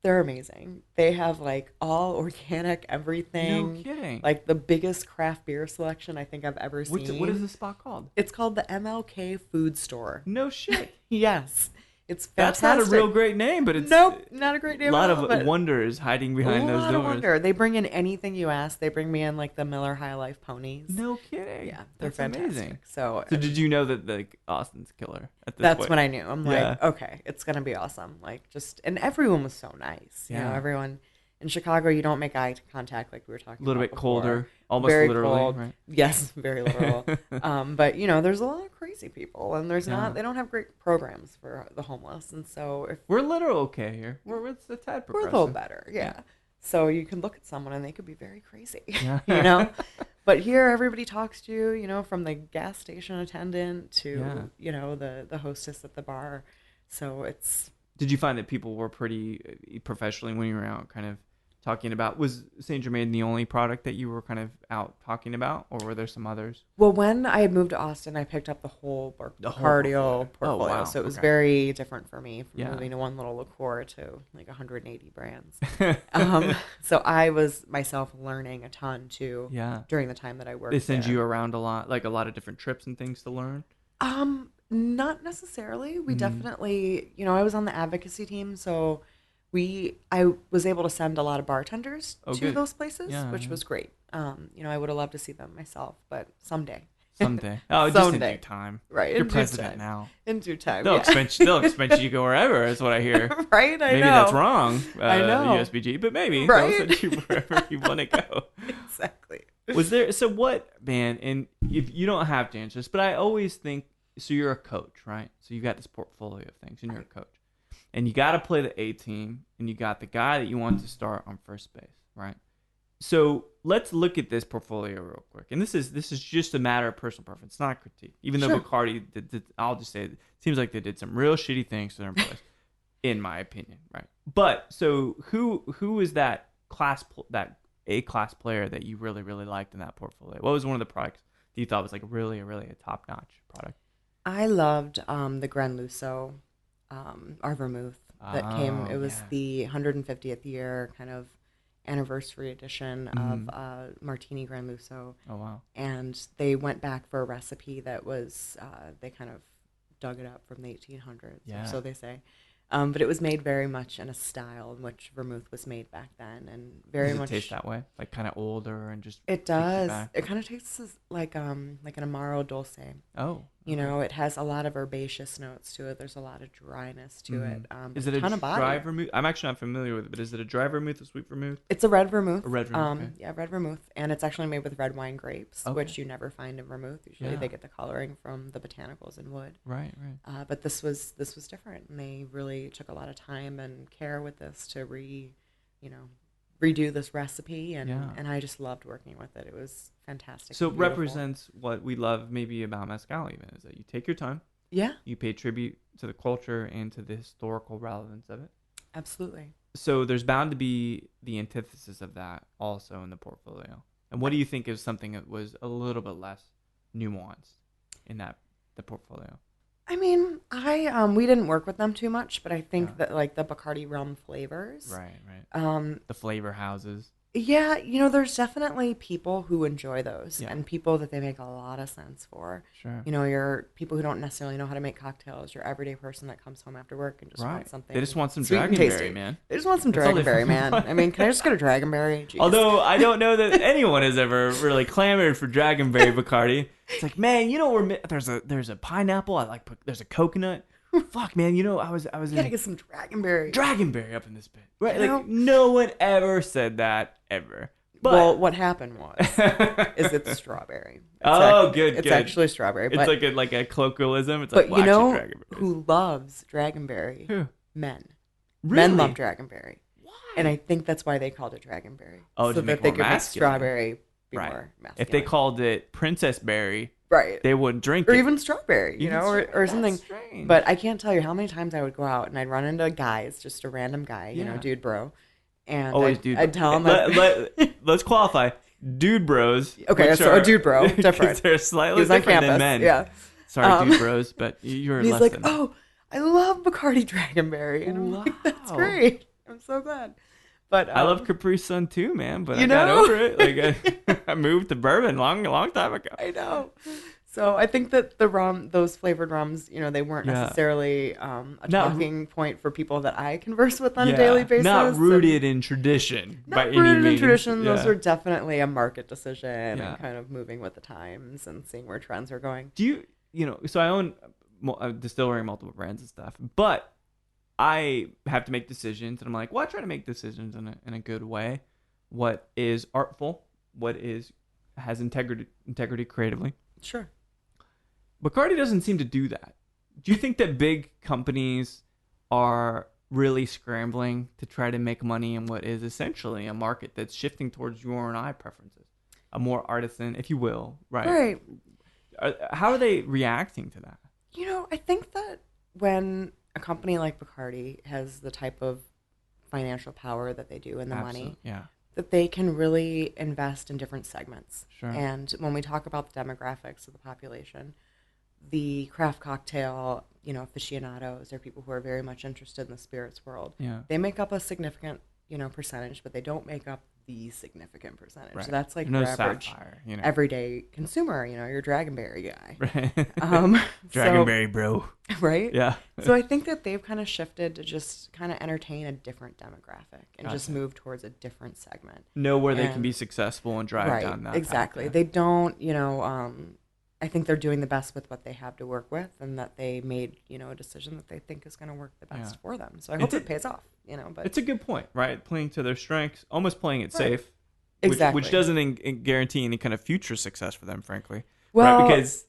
They're amazing. They have like all organic everything. No kidding. Like the biggest craft beer selection I think I've ever seen. What is this spot called? It's called the MLK Food Store. No shit. Yes. It's That's fantastic. not a real great name, but it's Nope, not a great name. a lot at all, of but wonders hiding behind those a lot doors. of wonder. They bring in anything you ask. They bring me in like the Miller High Life ponies. No kidding. Yeah, they're That's fantastic. amazing. So did you know that like Austin's killer at this that's point? when I knew. I'm Yeah. like, okay, it's gonna be awesome. Like and everyone was so nice. You know, Yeah. everyone in Chicago, you don't make eye contact like we were talking about. A little bit before. colder, almost Very literally, cold. right? Yes, very literal. But there's a lot of crazy people, and they don't have great programs for the homeless, and so if We're literal okay here. It's a tad we're a progressive. little better, yeah. So you can look at someone and they could be very crazy, Yeah. But here, everybody talks to you, from the gas station attendant to the hostess at the bar. So it's. Did you find that people were pretty professionally when you were out kind of talking about, was Saint Germain the only product that you were kind of out talking about, or were there some others? Well, when I had moved to Austin, I picked up the whole cardio portfolio. Oh, wow. So it was very different for me from Yeah. moving to one little liqueur to like 180 brands. So I was myself learning a ton too. Yeah. During the time that I worked. They send there. you around a lot, like a lot of different trips and things to learn? Not necessarily. We definitely, I was on the advocacy team, so I was able to send a lot of bartenders to good. those places, Yeah, which yeah. was great. I would have loved to see them myself, but someday. Someday. Oh, just in Someday. due time. Right. You're in due president time. now. In due time. They'll yeah. expense you to go wherever, is what I hear. Right? I Maybe know. that's wrong, I know. USBG, but maybe Right? they'll send you wherever you want to go. Exactly. Was there, so what, man, and if you don't have to answer this, but I always think, so you're a coach, right? So you've got this portfolio of things, and you're a coach. And you got to play the A team, and you got the guy that you want to start on first base, right? So let's look at this portfolio real quick. And this is just a matter of personal preference. It's not a critique. Even though Sure. Bacardi did, I'll just say it seems like they did some real shitty things to their employees, in my opinion, right? But so who is that that A-class player that you really, really liked in that portfolio? What was one of the products that you thought was like really a top-notch product? I loved the Gran Luso, our vermouth that came. It was the 150th year kind of anniversary edition of Martini Gran Luso. Oh, wow. And they went back for a recipe that was they kind of dug it up from the 1800s, Yeah. or so they say. But it was made very much in a style in which vermouth was made back then, and very Does it much taste that way, like kind of older and just. It does. It kind of tastes like an Amaro Dulce. Oh. You know, it has a lot of herbaceous notes to it. There's a lot of dryness to it. Is it a dry vermouth? I'm actually not familiar with it, but is it a dry vermouth, a sweet vermouth? It's a red vermouth. A red vermouth. Okay. Yeah, red vermouth, and it's actually made with red wine grapes, which you never find in vermouth. Usually, they get the coloring from the botanicals in wood. Right. But this was different, and they really took a lot of time and care with this to redo this recipe, and I just loved working with it. It was fantastic. So it represents what we love maybe about mezcal, even, is that you take your time. Yeah. You pay tribute to the culture and to the historical relevance of it. Absolutely. So there's bound to be the antithesis of that also in the portfolio. And what do you think is something that was a little bit less nuanced in the portfolio? I mean, we didn't work with them too much, but I think that like the Bacardi rum flavors. Right. The flavor houses. Yeah, there's definitely people who enjoy those and people that they make a lot of sense for. Sure. Your people who don't necessarily know how to make cocktails, your everyday person that comes home after work and just wants something. They just want some sweet and Dragonberry, tasty. man. They just want some Dragonberry, man. I mean, can I just get a Dragonberry? Jeez. Although I don't know that anyone has ever really clamored for Dragonberry Bacardi. It's like, man, there's a pineapple. There's a coconut. Fuck, man, I was gotta get some Dragonberry up in this bit. Right? Like, no one ever said that, ever. But, well, what happened was, is it's strawberry. It's actually strawberry. It's but, like a colloquialism. It's but like, Dragonberry. Who loves Dragonberry? Who? Men. Really? Men love Dragonberry. Why? And I think that's why they called it Dragonberry. Oh, so to that make they more could make strawberry be right. more masculine. If they called it Princess Berry, right, they wouldn't drink or it. even strawberry, or something. Strange. But I can't tell you how many times I would go out and I'd run into guys, just a random guy, dude bro, and I'd tell him. Let's qualify. Dude bros. Okay, so a dude bro, different. They're slightly different than men. Yeah. Sorry, dude bros, but you're and he's less like, than. oh, I love Bacardi Dragonberry, and I'm like, that's great. I'm so glad. But I love Capri Sun too, man. But I got over it. Like I moved to bourbon long time ago. I know. So I think that those flavored rums, they weren't necessarily a talking point for people that I converse with on a daily basis. Not rooted in tradition. Not rooted in tradition. Those are definitely a market decision and kind of moving with the times and seeing where trends are going. Do you, so I own a distillery, multiple brands and stuff, but I have to make decisions, and I'm like, well, I try to make decisions in a good way. What is artful? What has integrity creatively? Sure. Bacardi doesn't seem to do that. Do you think that big companies are really scrambling to try to make money in what is essentially a market that's shifting towards your and I preferences, a more artisan, if you will, right? Right. How are they reacting to that? I think that when a company like Bacardi has the type of financial power that they do and the money, that they can really invest in different segments. Sure. And when we talk about the demographics of the population, the craft cocktail, aficionados or people who are very much interested in the spirits world, they make up a significant, percentage, but they don't make up the significant percentage. Right. So that's like no your average sapphire, everyday consumer, your Dragonberry guy. Right. Dragonberry bro. Right? Yeah. So I think that they've kind of shifted to just kind of entertain a different demographic and just move towards a different segment. Know where they can be successful and drive down that exactly. path. They don't, I think they're doing the best with what they have to work with, and that they made, a decision that they think is going to work the best for them. So I hope it pays off, but it's a good point, right? Playing to their strengths, almost playing it safe. Exactly. Which doesn't guarantee any kind of future success for them, frankly. Well, right? Because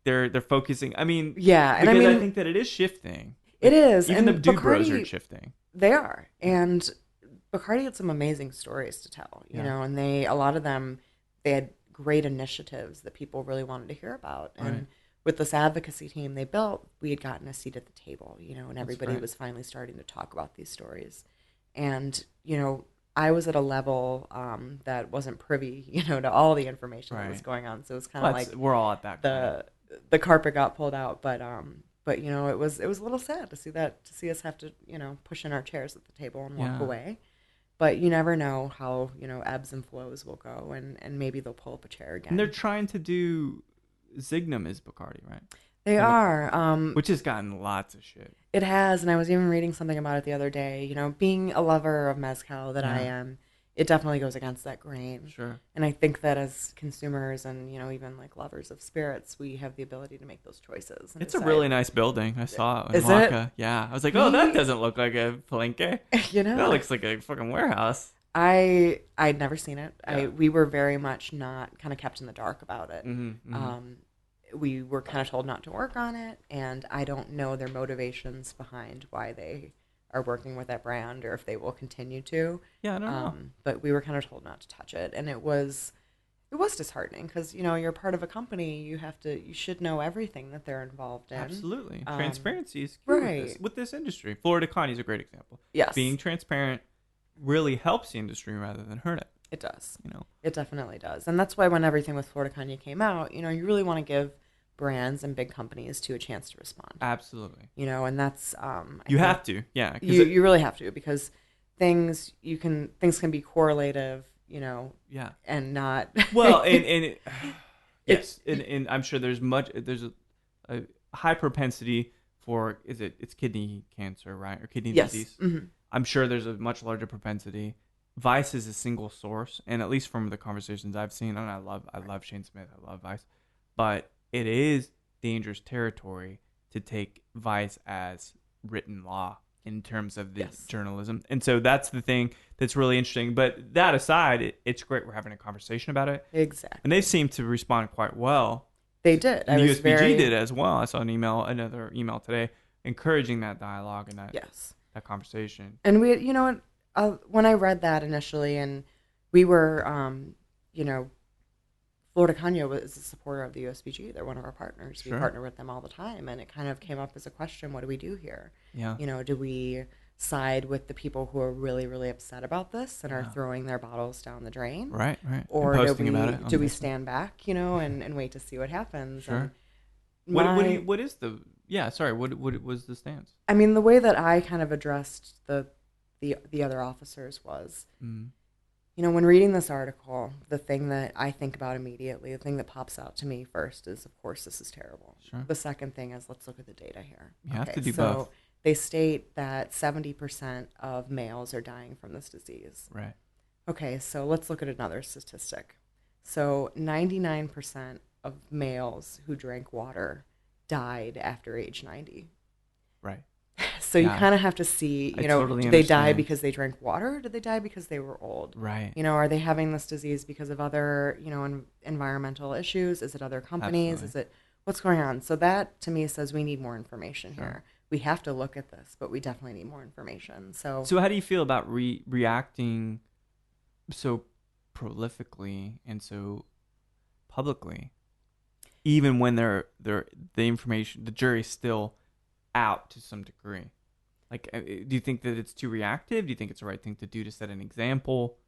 they're focusing. I mean, and I think that it is shifting. It is. Even and the dude bros are shifting. They are. And Bacardi had some amazing stories to tell, and a lot of them, they had great initiatives that people really wanted to hear about. And with this advocacy team they built, we had gotten a seat at the table, and everybody was finally starting to talk about these stories. And, I was at a level that wasn't privy, to all the information that was going on. So it was kind of like we're all at that. The carpet got pulled out, but it was a little sad to see us have to, push in our chairs at the table and walk away. But you never know how, ebbs and flows will go, and maybe they'll pull up a chair again. And they're trying to do Zignum is Bacardi, right? They are. Which has gotten lots of shit. It has, and I was even reading something about it the other day. You know, being a lover of mezcal that I am, it definitely goes against that grain. Sure. And I think that as consumers and, you know, even like lovers of spirits, we have the ability to make those choices. It's a really nice building. I saw it in Is Waka. it? Yeah. I was like, oh, that doesn't look like a palenque. You know, that looks like a fucking warehouse. I'd never seen it. Yeah. We were very much not kind of kept in the dark about it. Mm-hmm. We were kind of told not to work on it, and I don't know their motivations behind why they are working with that brand or if they will continue to. Yeah, I don't know. But we were kind of told not to touch it, and it was disheartening because, you know, you're part of a company. You should know everything that they're involved in. Absolutely. Transparency is key right. with this industry. Florida Connie is a great example. Yes. Being transparent really helps the industry rather than hurt it. It does. You know. It definitely does. And that's why when everything with Florida Kanye came out, you know, you really want to give brands and big companies a chance to respond. Absolutely. You know, and that's you have to. Yeah. You really have to, because things can be correlative, you know. Yeah. And not well, and yes, and I'm sure there's a high propensity for it's kidney cancer, right? Or kidney disease. Mm-hmm. I'm sure there's a much larger propensity. Vice is a single source, and at least from the conversations I've seen, and I love Shane Smith, I love Vice, but it is dangerous territory to take Vice as written law in terms of the journalism. And so that's the thing that's really interesting. But that aside, it's great we're having a conversation about it. Exactly. And they seem to respond quite well. They did. And the USBG did as well. I saw another email today encouraging that dialogue and that conversation. And we, you know, when I read that initially, and we were, you know, Florida Kanye was a supporter of the USBG. They're one of our partners. Sure. We partner with them all the time. And it kind of came up as a question, what do we do here? Yeah. You know, do we side with the people who are really, really upset about this and are throwing their bottles down the drain? Right. Or do we stand back, you know, and wait to see what happens? Sure. And what was the stance? I mean, the way that I kind of addressed the other officers was, you know, when reading this article, the thing that I think about immediately, the thing that pops out to me first is, of course, this is terrible. Sure. The second thing is, let's look at the data here. You have to do both. They state that 70% of males are dying from this disease. Right. Okay, so let's look at another statistic. So 99% of males who drank water died after age 90. Right. So you kind of have to see, you know, totally did they die because they drank water? Or did they die because they were old? Right. You know, are they having this disease because of other, you know, environmental issues? Is it other companies? Absolutely. Is it what's going on? So that to me says we need more information here. We have to look at this, but we definitely need more information. So how do you feel about reacting so prolifically and so publicly, even when the information, the jury's still out to some degree? Like, do you think that it's too reactive? Do you think it's the right thing to do to set an example?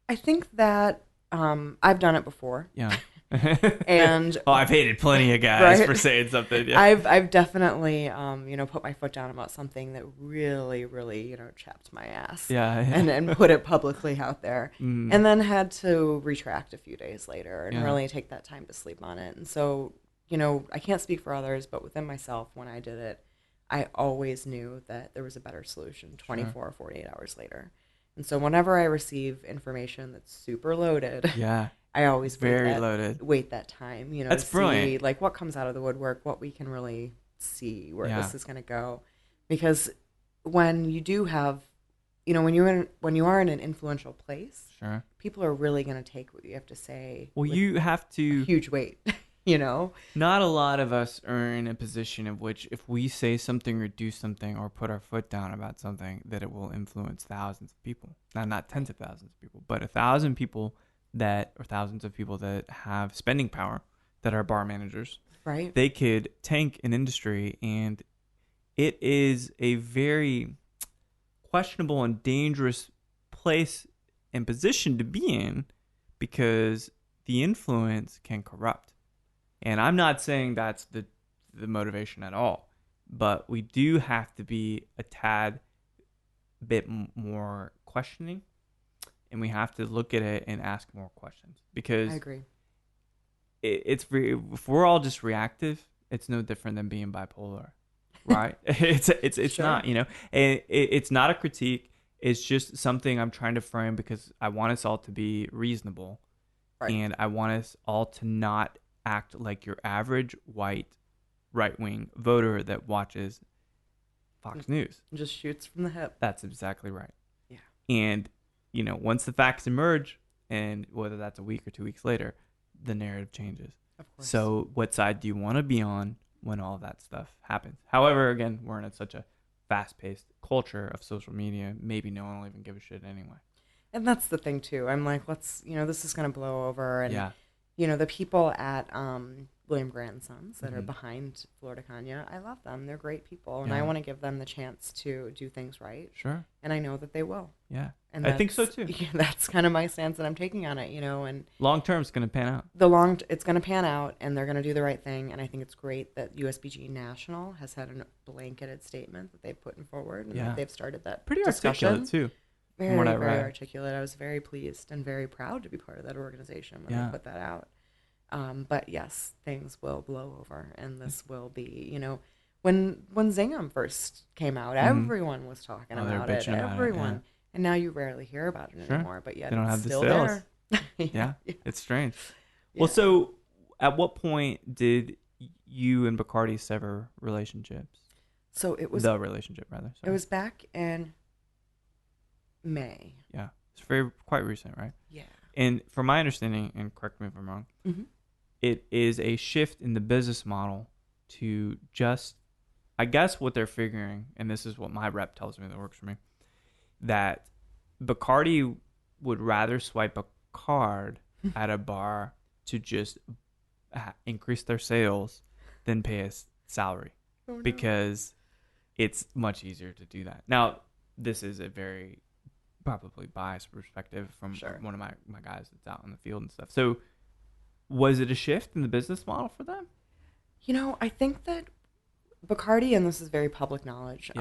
I think that I've done it before. Yeah. And I've hated plenty of guys for saying something. Yeah. I've definitely you know, put my foot down about something that really, really, you know, chapped my ass. Yeah. And put it publicly out there, and then had to retract a few days later and really take that time to sleep on it. And so, you know, I can't speak for others, but within myself, when I did it, I always knew that there was a better solution 24 or 48 hours later. And so whenever I receive information that's super loaded, I always wait that time, you know, that's to brilliant. See like what comes out of the woodwork, what we can really see where this is going to go. Because when you do have, you know, when you are in an influential place, people are really going to take what you have to say. Well, you have to huge weight. You know, not a lot of us are in a position of which if we say something or do something or put our foot down about something, that it will influence thousands of people. Now, not tens of thousands of people, but 1,000 people thousands of people that have spending power, that are bar managers. Right. They could tank an industry, and it is a very questionable and dangerous place and position to be in, because the influence can corrupt. And I'm not saying that's the motivation at all, but we do have to be a tad bit more questioning, and we have to look at it and ask more questions, because I agree. It's very, if we're all just reactive it's no different than being bipolar, right? It's Sure. not, it's not a critique. It's just something I'm trying to frame because I want us all to be reasonable. Right. And I want us all to not act like your average white right-wing voter that watches Fox News. Just shoots from the hip. That's exactly right. Yeah. And, once the facts emerge, and whether that's a week or 2 weeks later, the narrative changes. Of course. So what side do you want to be on when all that stuff happens? However, again, we're in such a fast-paced culture of social media. Maybe no one will even give a shit anyway. And that's the thing, too. I'm like, this is going to blow over. And, yeah. The people at William Grant & Sons that are behind Florida Cognac, I love them. They're great people. And I want to give them the chance to do things right. Sure. And I know that they will. Yeah. And I think so, too. Yeah, that's kind of my stance that I'm taking on it, and long term it's going to pan out. It's going to pan out, and they're going to do the right thing. And I think it's great that USBG National has had a blanketed statement that they've put forward, and that they've started that pretty discussion. Articulate, too. Very, very articulate. I was very pleased and very proud to be part of that organization when they put that out. But yes, things will blow over, and this will be, when Zingham first came out, everyone was talking about it. Everyone. And now you rarely hear about it anymore, but yet they don't it's have still the sales. there. yeah, it's strange. Yeah. Well, so at what point did you and Bacardi sever relationships? So it was the relationship, rather. Sorry. It was back in May. Yeah, it's quite recent, right? Yeah. And from my understanding, and correct me if I'm wrong, it is a shift in the business model to just, I guess what they're figuring, and this is what my rep tells me that works for me, that Bacardi would rather swipe a card at a bar to just increase their sales than pay a salary. Oh, no. Because it's much easier to do that. Now, this is a very probably biased perspective from one of my guys that's out in the field and stuff. So was it a shift in the business model for them? I think that Bacardi, and this is very public knowledge,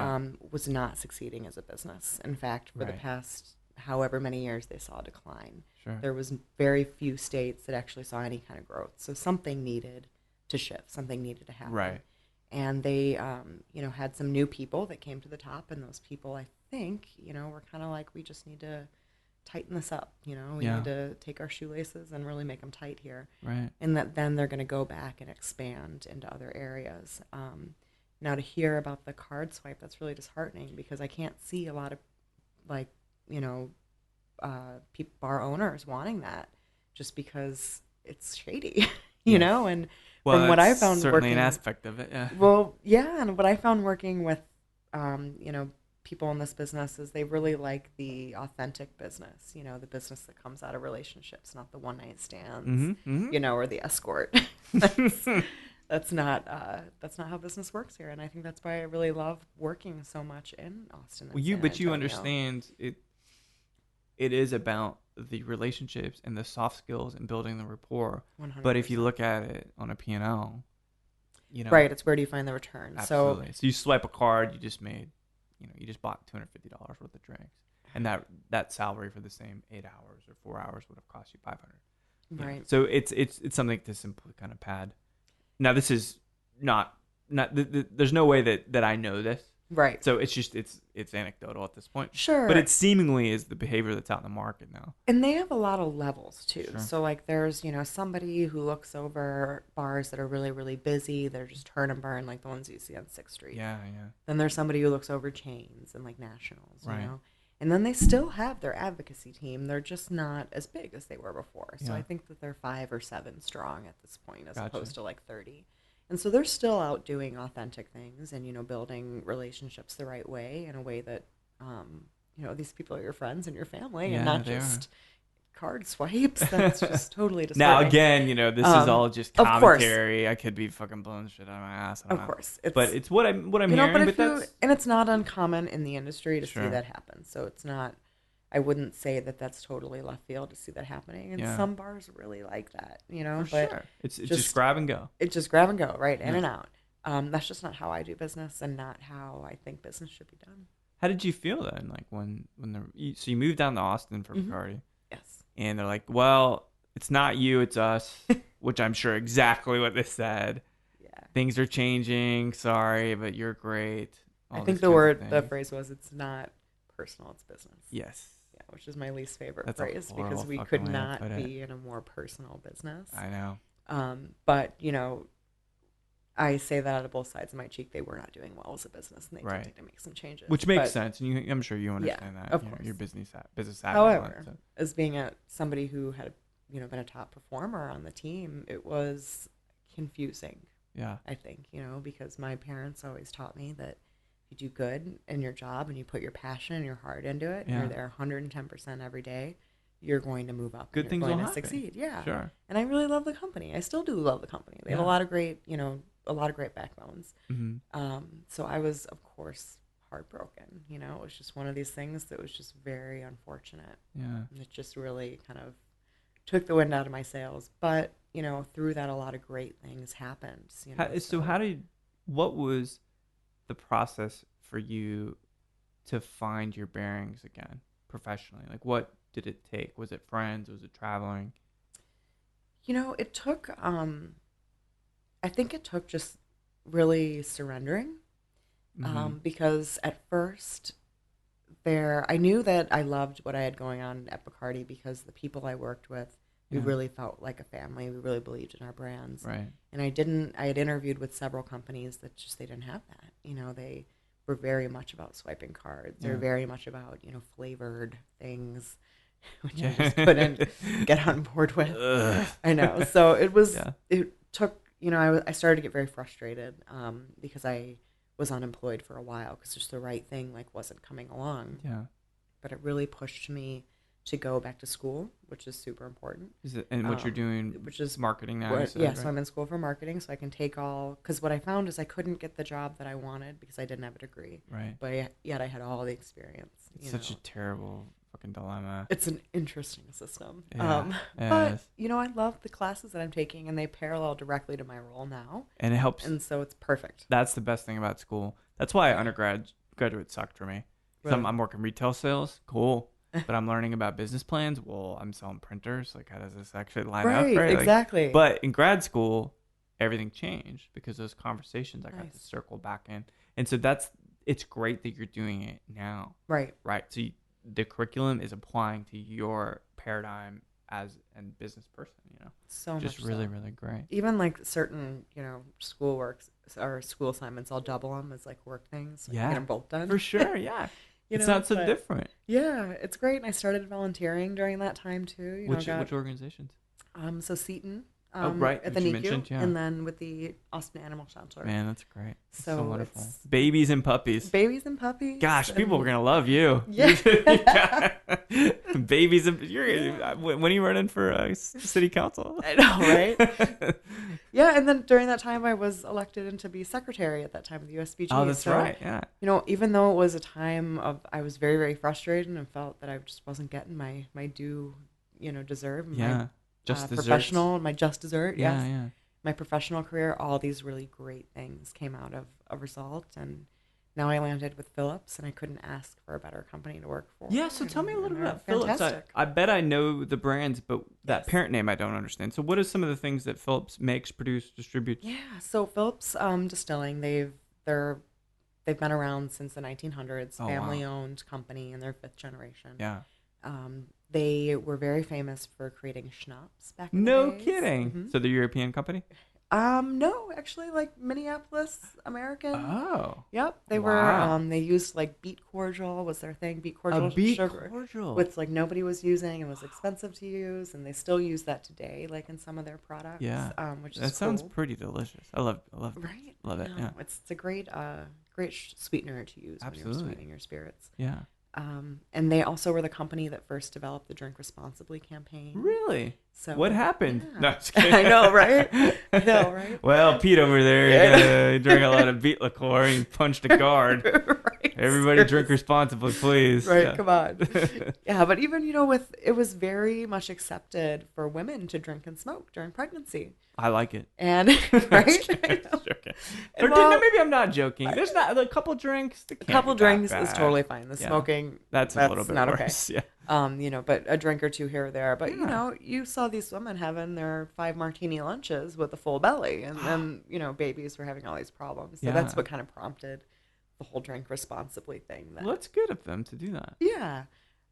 was not succeeding as a business. In fact, for the past however many years, they saw a decline. Sure. There was very few states that actually saw any kind of growth. So something needed to shift. Something needed to happen. Right. And they, had some new people that came to the top, and those people, I think, were kind of like, we just need to tighten this up. We need to take our shoelaces and really make them tight here. Right. And that then they're going to go back and expand into other areas. Now, to hear about the card swipe, that's really disheartening because I can't see a lot of, bar owners wanting that just because it's shady, and from what I found certainly an aspect of it, yeah. Well, yeah, and what I found working with, people in this business is they really like the authentic business, the business that comes out of relationships, not the one-night stands, or the escort. That's not how business works here, and I think that's why I really love working so much in Austin. Well, you understand it. It is about the relationships and the soft skills and building the rapport. 100%. But if you look at it on a P&L, right, it's where do you find the return? Absolutely. So you swipe a card, you just made, you just bought $250 worth of drinks, and that salary for the same 8 hours or 4 hours would have cost you $500. Right. So it's something to simply kind of pad. Now this is not there's no way that I know this. Right. So it's just it's anecdotal at this point. Sure. But it seemingly is the behavior that's out in the market now. And they have a lot of levels too. Sure. So like there's, somebody who looks over bars that are really, really busy. They're just turn and burn like the ones you see on 6th Street. Yeah. Then there's somebody who looks over chains and like nationals, right. And then they still have their advocacy team. They're just not as big as they were before. So I think that they're 5 or 7 strong at this point as opposed to like 30. And so they're still out doing authentic things and, building relationships the right way in a way that, these people are your friends and your family and not just card swipes. That's just totally disheartening. Now, again, this is all just commentary. I could be fucking blowing shit out of my ass. Of course. But it's what I'm hearing. And it's not uncommon in the industry to see that happen. So it's not, I wouldn't say that that's totally left field to see that happening. And some bars really like that, For but sure. It's just grab and go. It's just grab and go, right? In and out. That's just not how I do business and not how I think business should be done. How did you feel then? Like when so you moved down to Austin for Bacardi? Yes. And they're like, well, it's not you, it's us, which I'm sure exactly what they said. things are changing. Sorry, but you're great. I think the phrase was, it's not personal, it's business. Yes. Yeah, which is my least favorite That's phrase because we could not be in a more personal business. I know. But, I say that out of both sides of my cheek. They were not doing well as a business, and they did need to make some changes. Which makes sense, and I'm sure you understand that. Of course. Your business savvy. However, as being somebody who had been a top performer on the team, it was confusing. Yeah. I think, because my parents always taught me that if you do good in your job and you put your passion and your heart into it, and you're there 110% every day, you're going to move up. Good things will happen. Succeed. Yeah. Sure. And I really love the company. I still do love the company. They have a lot of great, a lot of great backbones. Mm-hmm. So I was, of course, heartbroken. It was just one of these things that was just very unfortunate. Yeah. And it just really kind of took the wind out of my sails. But, through that, a lot of great things happened. What was the process for you to find your bearings again professionally? Like, what did it take? Was it friends? Was it traveling? It took, I think it took just really surrendering, because at first I knew that I loved what I had going on at Bacardi because the people I worked with, we really felt like a family. We really believed in our brands. Right. And I had interviewed with several companies that they didn't have that. They were very much about swiping cards. They were very much about, flavored things, which I just couldn't get on board with. I know. So it took, I started to get very frustrated because I was unemployed for a while because just the right thing wasn't coming along. Yeah. But it really pushed me to go back to school, which is super important. And what you're doing, which is marketing now? So I'm in school for marketing, so I can take because what I found is I couldn't get the job that I wanted because I didn't have a degree. Right. But yet I had all the experience. It's such a terrible fucking dilemma. It's an interesting system. Yeah. But, I love the classes that I'm taking, and they parallel directly to my role now. And it helps. And so it's perfect. That's the best thing about school. That's why undergraduate sucked for me. Really? I'm working retail sales. Cool. But I'm learning about business plans. Well, I'm selling printers. Like, how does this actually line up? Right, exactly. But in grad school, everything changed because those conversations I got to circle back in. And so it's great that you're doing it now. Right. Right. So the curriculum is applying to your paradigm as a business person, So just much really, really great. Even certain, school works or school assignments, I'll double them as work things. So I can get them both done. For sure. Yeah. It's not so different. Yeah, it's great. And I started volunteering during that time too. Which organizations? So Seton. Right. At the NICU, and then with the Austin Animal Shelter. Man, that's great. So wonderful. Babies and puppies. Gosh, people are gonna love you. Yeah. Babies and when are you running for city council? I know, right? Yeah, and then during that time, I was elected to be secretary at that time of the USBG. Oh, that's right. Yeah. Even though it was a time I was very, very frustrated and felt that I just wasn't getting my due, deserve. Yeah. My just dessert. Yeah, yes. yeah. My professional career, all these really great things came out of a result, and now I landed with Phillips, and I couldn't ask for a better company to work for. Yeah, so tell me a little bit about Phillips. I bet I know the brands, but that parent name I don't understand. So what are some of the things that Phillips makes, produces, distributes? Yeah, so Phillips Distilling, they've been around since the 1900s, family-owned company, and they're fifth generation. Yeah. They were very famous for creating schnapps back in the days. No kidding. Mm-hmm. So the European company? No, actually, Minneapolis, American. Oh. Yep. They were, they used, beet cordial was their thing. Beet cordial sugar. Cordial. Which, nobody was using and was expensive to use, and they still use that today, in some of their products. Yeah. Which is That sounds pretty delicious. I love right? Love it, yeah. It's a great sweetener to use when you're sweetening your spirits. Yeah. And they also were the company that first developed the Drink Responsibly campaign. Really? So what happened? Yeah. No, just kidding. I know, right? Well, Pete over there, he drank a lot of beet liqueur and punched a guard. Right. Everybody drink responsibly, please. Right, Yeah. come on. Yeah, but even, it was very much accepted for women to drink and smoke during pregnancy. I like it. And, right? Joking. And maybe I'm not joking. There's not a couple drinks. A couple drinks is totally fine. The smoking, that's a little bit not worse. Okay. Yeah. But a drink or two here or there. But, you saw these women having their 5 martini lunches with a full belly. And then, babies were having all these problems. So that's what kind of prompted the whole drink responsibly thing. Well, that's good of them to do that. Yeah.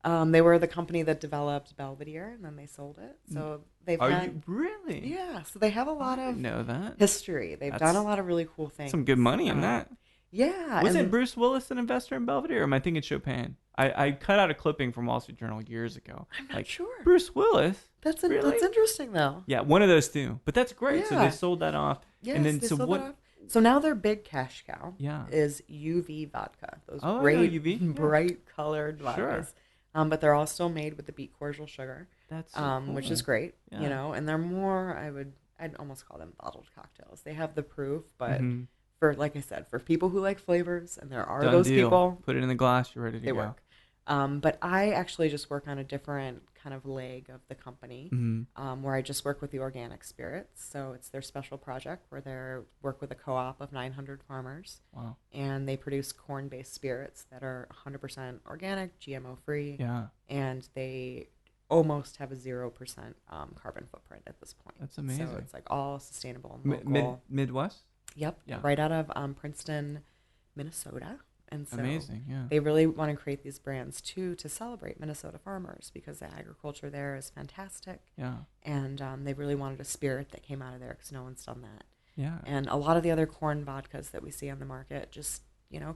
They were the company that developed Belvedere, and then they sold it. So they've you really? Yeah. So they have a lot of know that history. They've done a lot of really cool things. Some good money in that. Yeah. Wasn't Bruce Willis an investor in Belvedere? Or am I thinking Chopin? I cut out a clipping from Wall Street Journal years ago. I'm not sure. Bruce Willis? That's really? That's interesting, though. Yeah, one of those two. But that's great. Yeah. So they sold that off. Yes, and then they sold that off. So now their big cash cow is UV vodka. Those great, UV. bright colored vodkas. Sure. But they're all still made with the beet cordial sugar. That's so cool. Which is great, and they're more, I'd almost call them bottled cocktails. They have the proof, but for, like I said, for people who like flavors, and there are those people. Put it in the glass, you're ready to go. They work. But I actually just work on a different kind of leg of the company, where I just work with the organic spirits. So it's their special project where they work with a co-op of 900 farmers. Wow. And they produce corn-based spirits that are 100% organic, GMO-free. Yeah. And they almost have a 0% carbon footprint at this point. That's amazing. So it's like all sustainable and local. Midwest? Yep. Yeah. Right out of Princeton, Minnesota. And so amazing, yeah. They really want to create these brands too to celebrate Minnesota farmers because the agriculture there is fantastic. Yeah. And they really wanted a spirit that came out of there because no one's done that. Yeah. And a lot of the other corn vodkas that we see on the market just,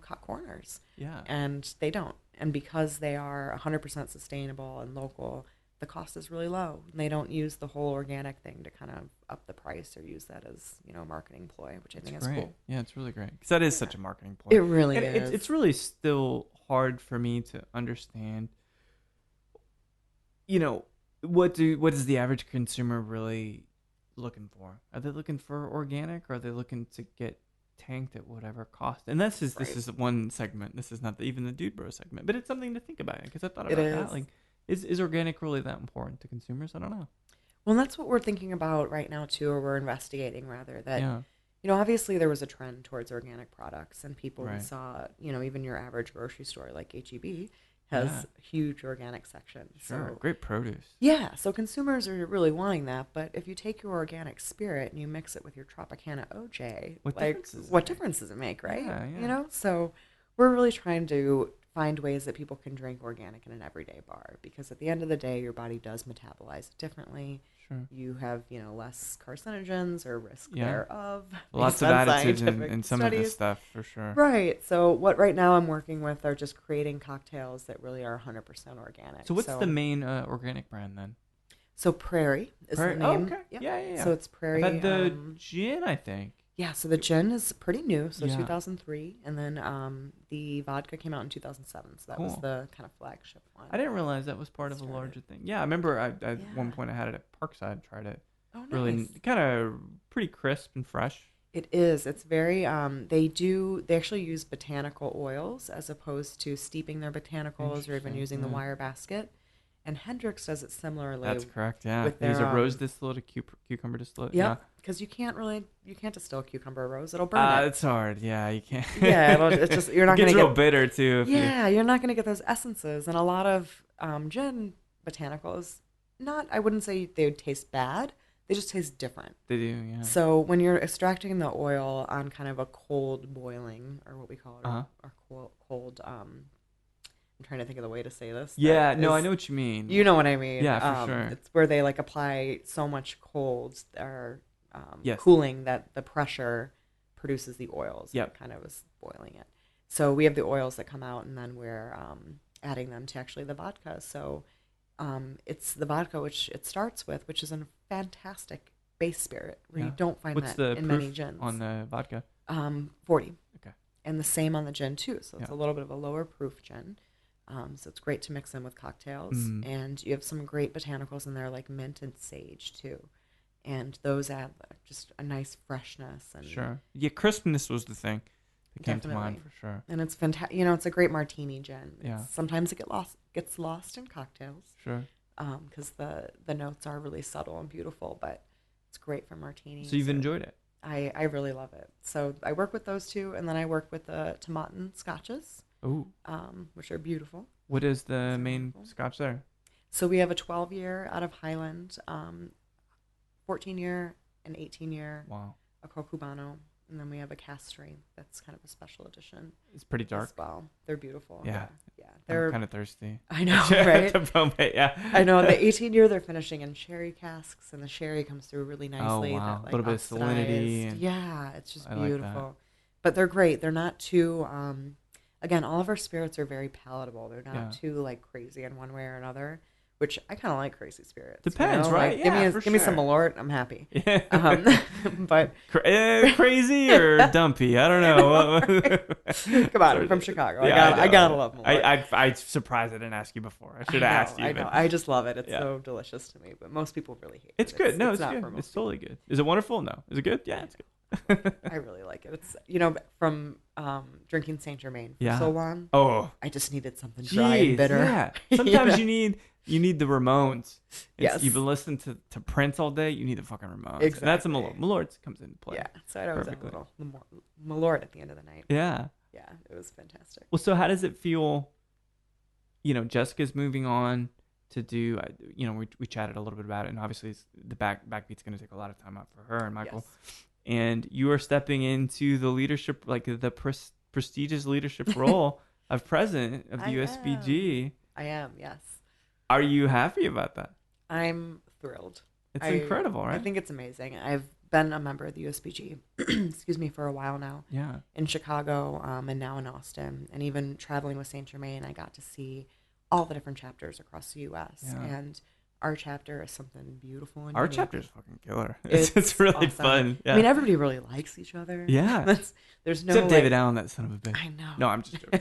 cut corners. Yeah. And they don't. And because they are 100% sustainable and local, the cost is really low. And they don't use the whole organic thing to kind of up the price or use that as, a marketing ploy, which I think is cool. Yeah, it's really great. Because that is such a marketing ploy. It really is. It's really still hard for me to understand, what is the average consumer really looking for? Are they looking for organic, or are they looking to get tanked at whatever cost? And this is one segment. This is not even the Dude Bro segment, but it's something to think about because I thought about that. Like, is organic really that important to consumers? I don't know. Well, that's what we're thinking about right now too, or we're investigating rather. That obviously there was a trend towards organic products, and people saw, even your average grocery store like HEB has a huge organic section. Sure, so, great produce. Yeah, so consumers are really wanting that. But if you take your organic spirit and you mix it with your Tropicana OJ, what difference does it make, right? Yeah. So we're really trying to find ways that people can drink organic in an everyday bar, because at the end of the day, your body does metabolize it differently. Sure. You have, less carcinogens or risk thereof. Lots of additives in some of this stuff, for sure. Right. So what right now I'm working with are just creating cocktails that really are 100% organic. So what's the main organic brand then? So Prairie is the name. Oh, okay. Yeah. So it's Prairie. I've had the gin, I think. Yeah, so the gin is pretty new, so 2003, and then the vodka came out in 2007, so that was the kind of flagship one. I didn't realize that was part of a larger thing. Yeah, I remember at one point I had it at Parkside, tried it. Oh, nice. Really kind of pretty crisp and fresh. It is. It's very, they actually use botanical oils as opposed to steeping their botanicals or even using the wire basket. And Hendrix does it similarly. That's correct, yeah. They use a rose distillate, a cucumber distillate. Yeah, because you can't distill cucumber rose. It'll burn it. It's hard, yeah. You can't. Yeah, it's just, you're not going to get... It gets real bitter, too. You're not going to get those essences. And a lot of gin botanicals, I wouldn't say they would taste bad. They just taste different. They do, yeah. So when you're extracting the oil on kind of a cold boiling, or what we call it, or cold... I'm trying to think of the way to say this. Yeah, no, I know what you mean. You know what I mean. Yeah, for sure. It's where they apply so much cold or cooling that the pressure produces the oils. Yep. Kind of is boiling it. So we have the oils that come out, and then we're adding them to actually the vodka. So it's the vodka which it starts with, which is a fantastic base spirit where you don't find that in many gins. On the vodka? 40. Okay. And the same on the gin too. So it's a little bit of a lower proof gin. So it's great to mix in with cocktails. And you have some great botanicals in there like mint and sage too. And those add just a nice freshness. And sure. Yeah, crispness was the thing. It came to mind for sure. And it's fantastic. You know, it's a great martini gin. Yeah. Sometimes it gets lost in cocktails. Sure. Because the notes are really subtle and beautiful, but it's great for martinis. So you've enjoyed it? I really love it. So I work with those two, and then I work with the Tomatin scotches, which are beautiful. What is the main scotch there? So we have a 12-year out of Highland, 14-year, and 18-year. Wow. A Cubano, and then we have a cast strength that's kind of a special edition. It's pretty dark. As well, they're beautiful. Yeah. They're kind of thirsty. I know, right? Yeah. I know. The 18-year they're finishing in sherry casks, and the sherry comes through really nicely. Oh wow, that, a little bit of salinity. Yeah, it's just beautiful. Like but they're great. They're not too. Again, all of our spirits are very palatable. They're not too like crazy in one way or another. Which I kind of like crazy spirits. Depends, you know? right? Like, give me some Malort. I'm happy. Yeah. But crazy or dumpy? I don't know. Come on, I'm from Chicago. Yeah, I gotta love Malort. I'm surprised I didn't ask you before. I should have asked you. I know. I just love it. It's so delicious to me. But most people really hate it. It's good. It's not good. for most It's totally good. Is it wonderful? No. Is it good? Yeah, it's good. I really like it. It's from drinking Saint Germain for so long. Oh, I just needed something dry and bitter. Yeah. Sometimes you need the Ramones. Yes. You've been listening to Prince all day. You need the fucking Ramones. Exactly. And that's a Malort. Malort comes into play. Yeah. So I'd always have a little Malort at the end of the night. Yeah. Yeah. It was fantastic. Well, so how does it feel? Jessica's moving on to do. We chatted a little bit about it, and obviously the backbeat's going to take a lot of time out for her and Michael. Yes. And you are stepping into the leadership, like the prestigious leadership role of president of the USBG. I am, yes. Are you happy about that? I'm thrilled. It's incredible, right? I think it's amazing. I've been a member of the USBG, for a while now. Yeah. In Chicago, and now in Austin, and even traveling with Saint Germain, I got to see all the different chapters across the U.S. Yeah. And our chapter is something beautiful and our chapter is fucking killer. It's really awesome. Fun. Yeah. I mean, everybody really likes each other. Yeah. There's no except David Allen, that son of a bitch. I know. No, I'm just joking.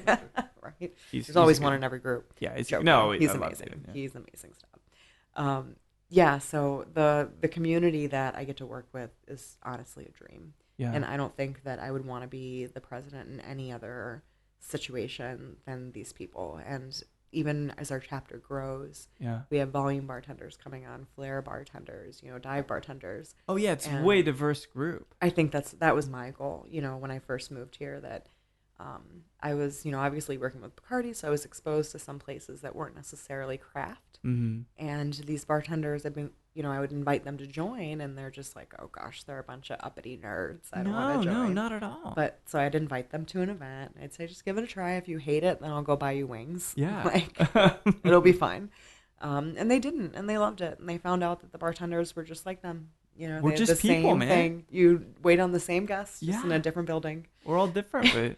Right. There's always one in every group. Yeah. He's amazing. Yeah. He's amazing stuff. Yeah. So the community that I get to work with is honestly a dream. Yeah. And I don't think that I would want to be the president in any other situation than these people. And even as our chapter grows, we have volume bartenders coming on, flair bartenders, dive bartenders. Oh yeah, it's a way diverse group. I think that was my goal, when I first moved here, that I was, obviously working with Bacardi, so I was exposed to some places that weren't necessarily craft. Mm-hmm. And these bartenders have been, I would invite them to join, and they're just like, oh gosh, they're a bunch of uppity nerds. I don't want to join. No, not at all. But so I'd invite them to an event. I'd say, just give it a try. If you hate it, then I'll go buy you wings. Yeah. It'll be fine. And they didn't, and they loved it. And they found out that the bartenders were just like them. We're they just had the people, same man. Thing. You wait on the same guests, just in a different building. We're all different, but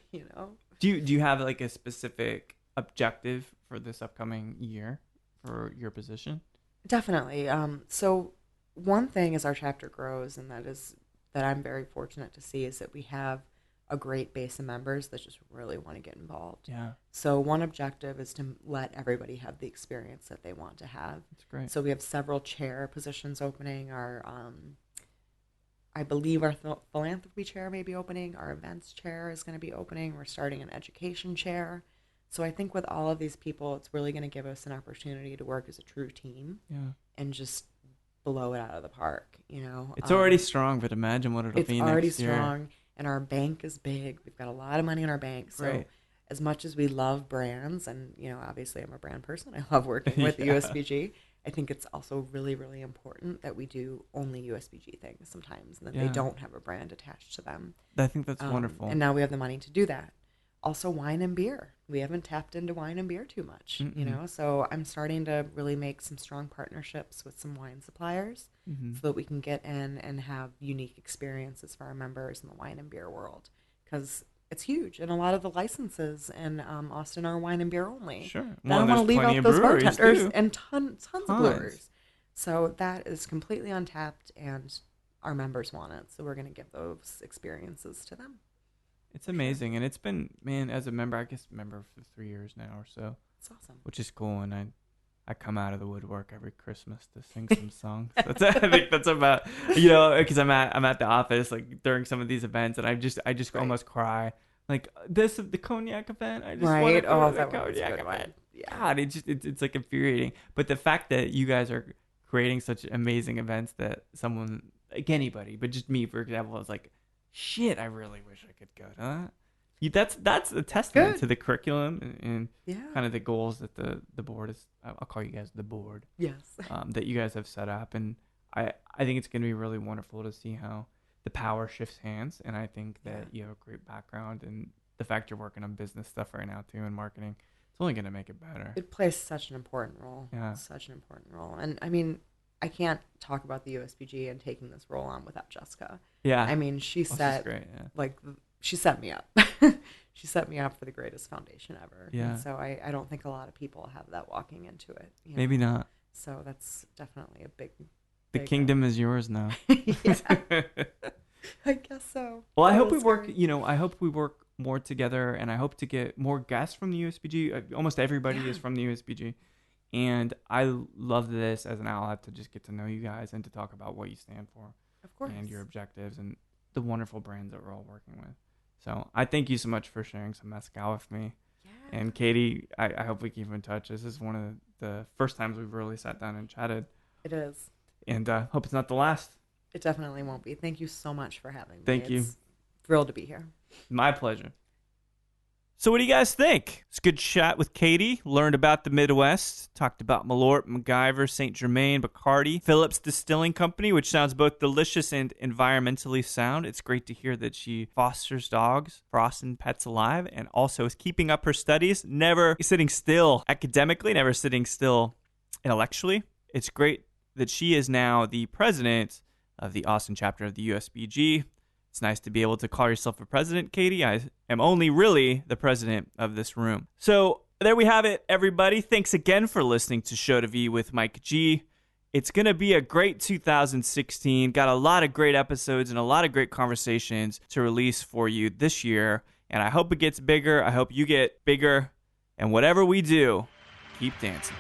Do you have like a specific objective for this upcoming year for your position? Definitely. So one thing as our chapter grows, and that I'm very fortunate to see, is that we have a great base of members that just really want to get involved. Yeah. So one objective is to let everybody have the experience that they want to have. That's great. So we have several chair positions opening. I believe our philanthropy chair may be opening. Our events chair is going to be opening. We're starting an education chair. So I think with all of these people, it's really going to give us an opportunity to work as a true team. Yeah. And just blow it out of the park, It's already strong, but imagine what it'll be next year. It's already strong, and our bank is big. We've got a lot of money in our bank. So as much as we love brands, and, obviously I'm a brand person, I love working with the USBG, I think it's also really, really important that we do only USBG things sometimes, and that they don't have a brand attached to them. I think that's wonderful. And now we have the money to do that. Also, wine and beer. We haven't tapped into wine and beer too much, so I'm starting to really make some strong partnerships with some wine suppliers so that we can get in and have unique experiences for our members in the wine and beer world, because it's huge. And a lot of the licenses in Austin are wine and beer only. Sure. I don't want to leave out those bartenders and tons of brewers. So that is completely untapped, and our members want it. So we're going to give those experiences to them. It's amazing. And it's been, man, as a member, I guess member for 3 years now or so. It's awesome. Which is cool. And I come out of the woodwork every Christmas to sing some songs. I think that's about, because I'm at the office like during some of these events, and I just almost cry Like the cognac event. I just want to go to the cognac event. Yeah. God, it's like infuriating. But the fact that you guys are creating such amazing events that someone, like anybody, but just me, for example, is like, shit, I really wish I could go to that. That's a testament to the curriculum and kind of the goals that the board is. I'll call you guys the board. Yes. That you guys have set up, and I think it's going to be really wonderful to see how the power shifts hands. And I think that you have a great background, and the fact you're working on business stuff right now too and marketing, it's only going to make it better. It plays such an important role. Yeah. Such an important role. And I mean, I can't talk about the USBG and taking this role on without Jessica. Yeah. I mean, she set she set me up. She set me up for the greatest foundation ever. Yeah. And so I don't think a lot of people have that walking into it. You know? Maybe not. So that's definitely a big. The kingdom is yours now. Yeah. I guess so. Well, I hope we work. I hope we work more together, and I hope to get more guests from the USBG. Almost everybody is from the USBG, and I love this as an outlet to just get to know you guys and to talk about what you stand for, of course, and your objectives and the wonderful brands that we're all working with. So I thank you so much for sharing some mezcal with me. Yeah. And Katie, I hope we keep in touch. This is one of the first times we've really sat down and chatted. It is. And hope it's not the last. It definitely won't be. Thank you so much for having me. Thank you. Thrilled to be here. My pleasure. So what do you guys think? It's a good chat with Katie. Learned about the Midwest. Talked about Malort, MacGyver, St. Germain, Bacardi, Phillips Distilling Company, which sounds both delicious and environmentally sound. It's great to hear that she fosters dogs, frosting pets alive, and also is keeping up her studies, never sitting still academically, never sitting still intellectually. It's great that she is now the president of the Austin chapter of the USBG. It's nice to be able to call yourself a president, Katie. I am only really the president of this room. So there we have it, everybody. Thanks again for listening to Show to V with Mike G. It's going to be a great 2016. Got a lot of great episodes and a lot of great conversations to release for you this year. And I hope it gets bigger. I hope you get bigger. And whatever we do, keep dancing.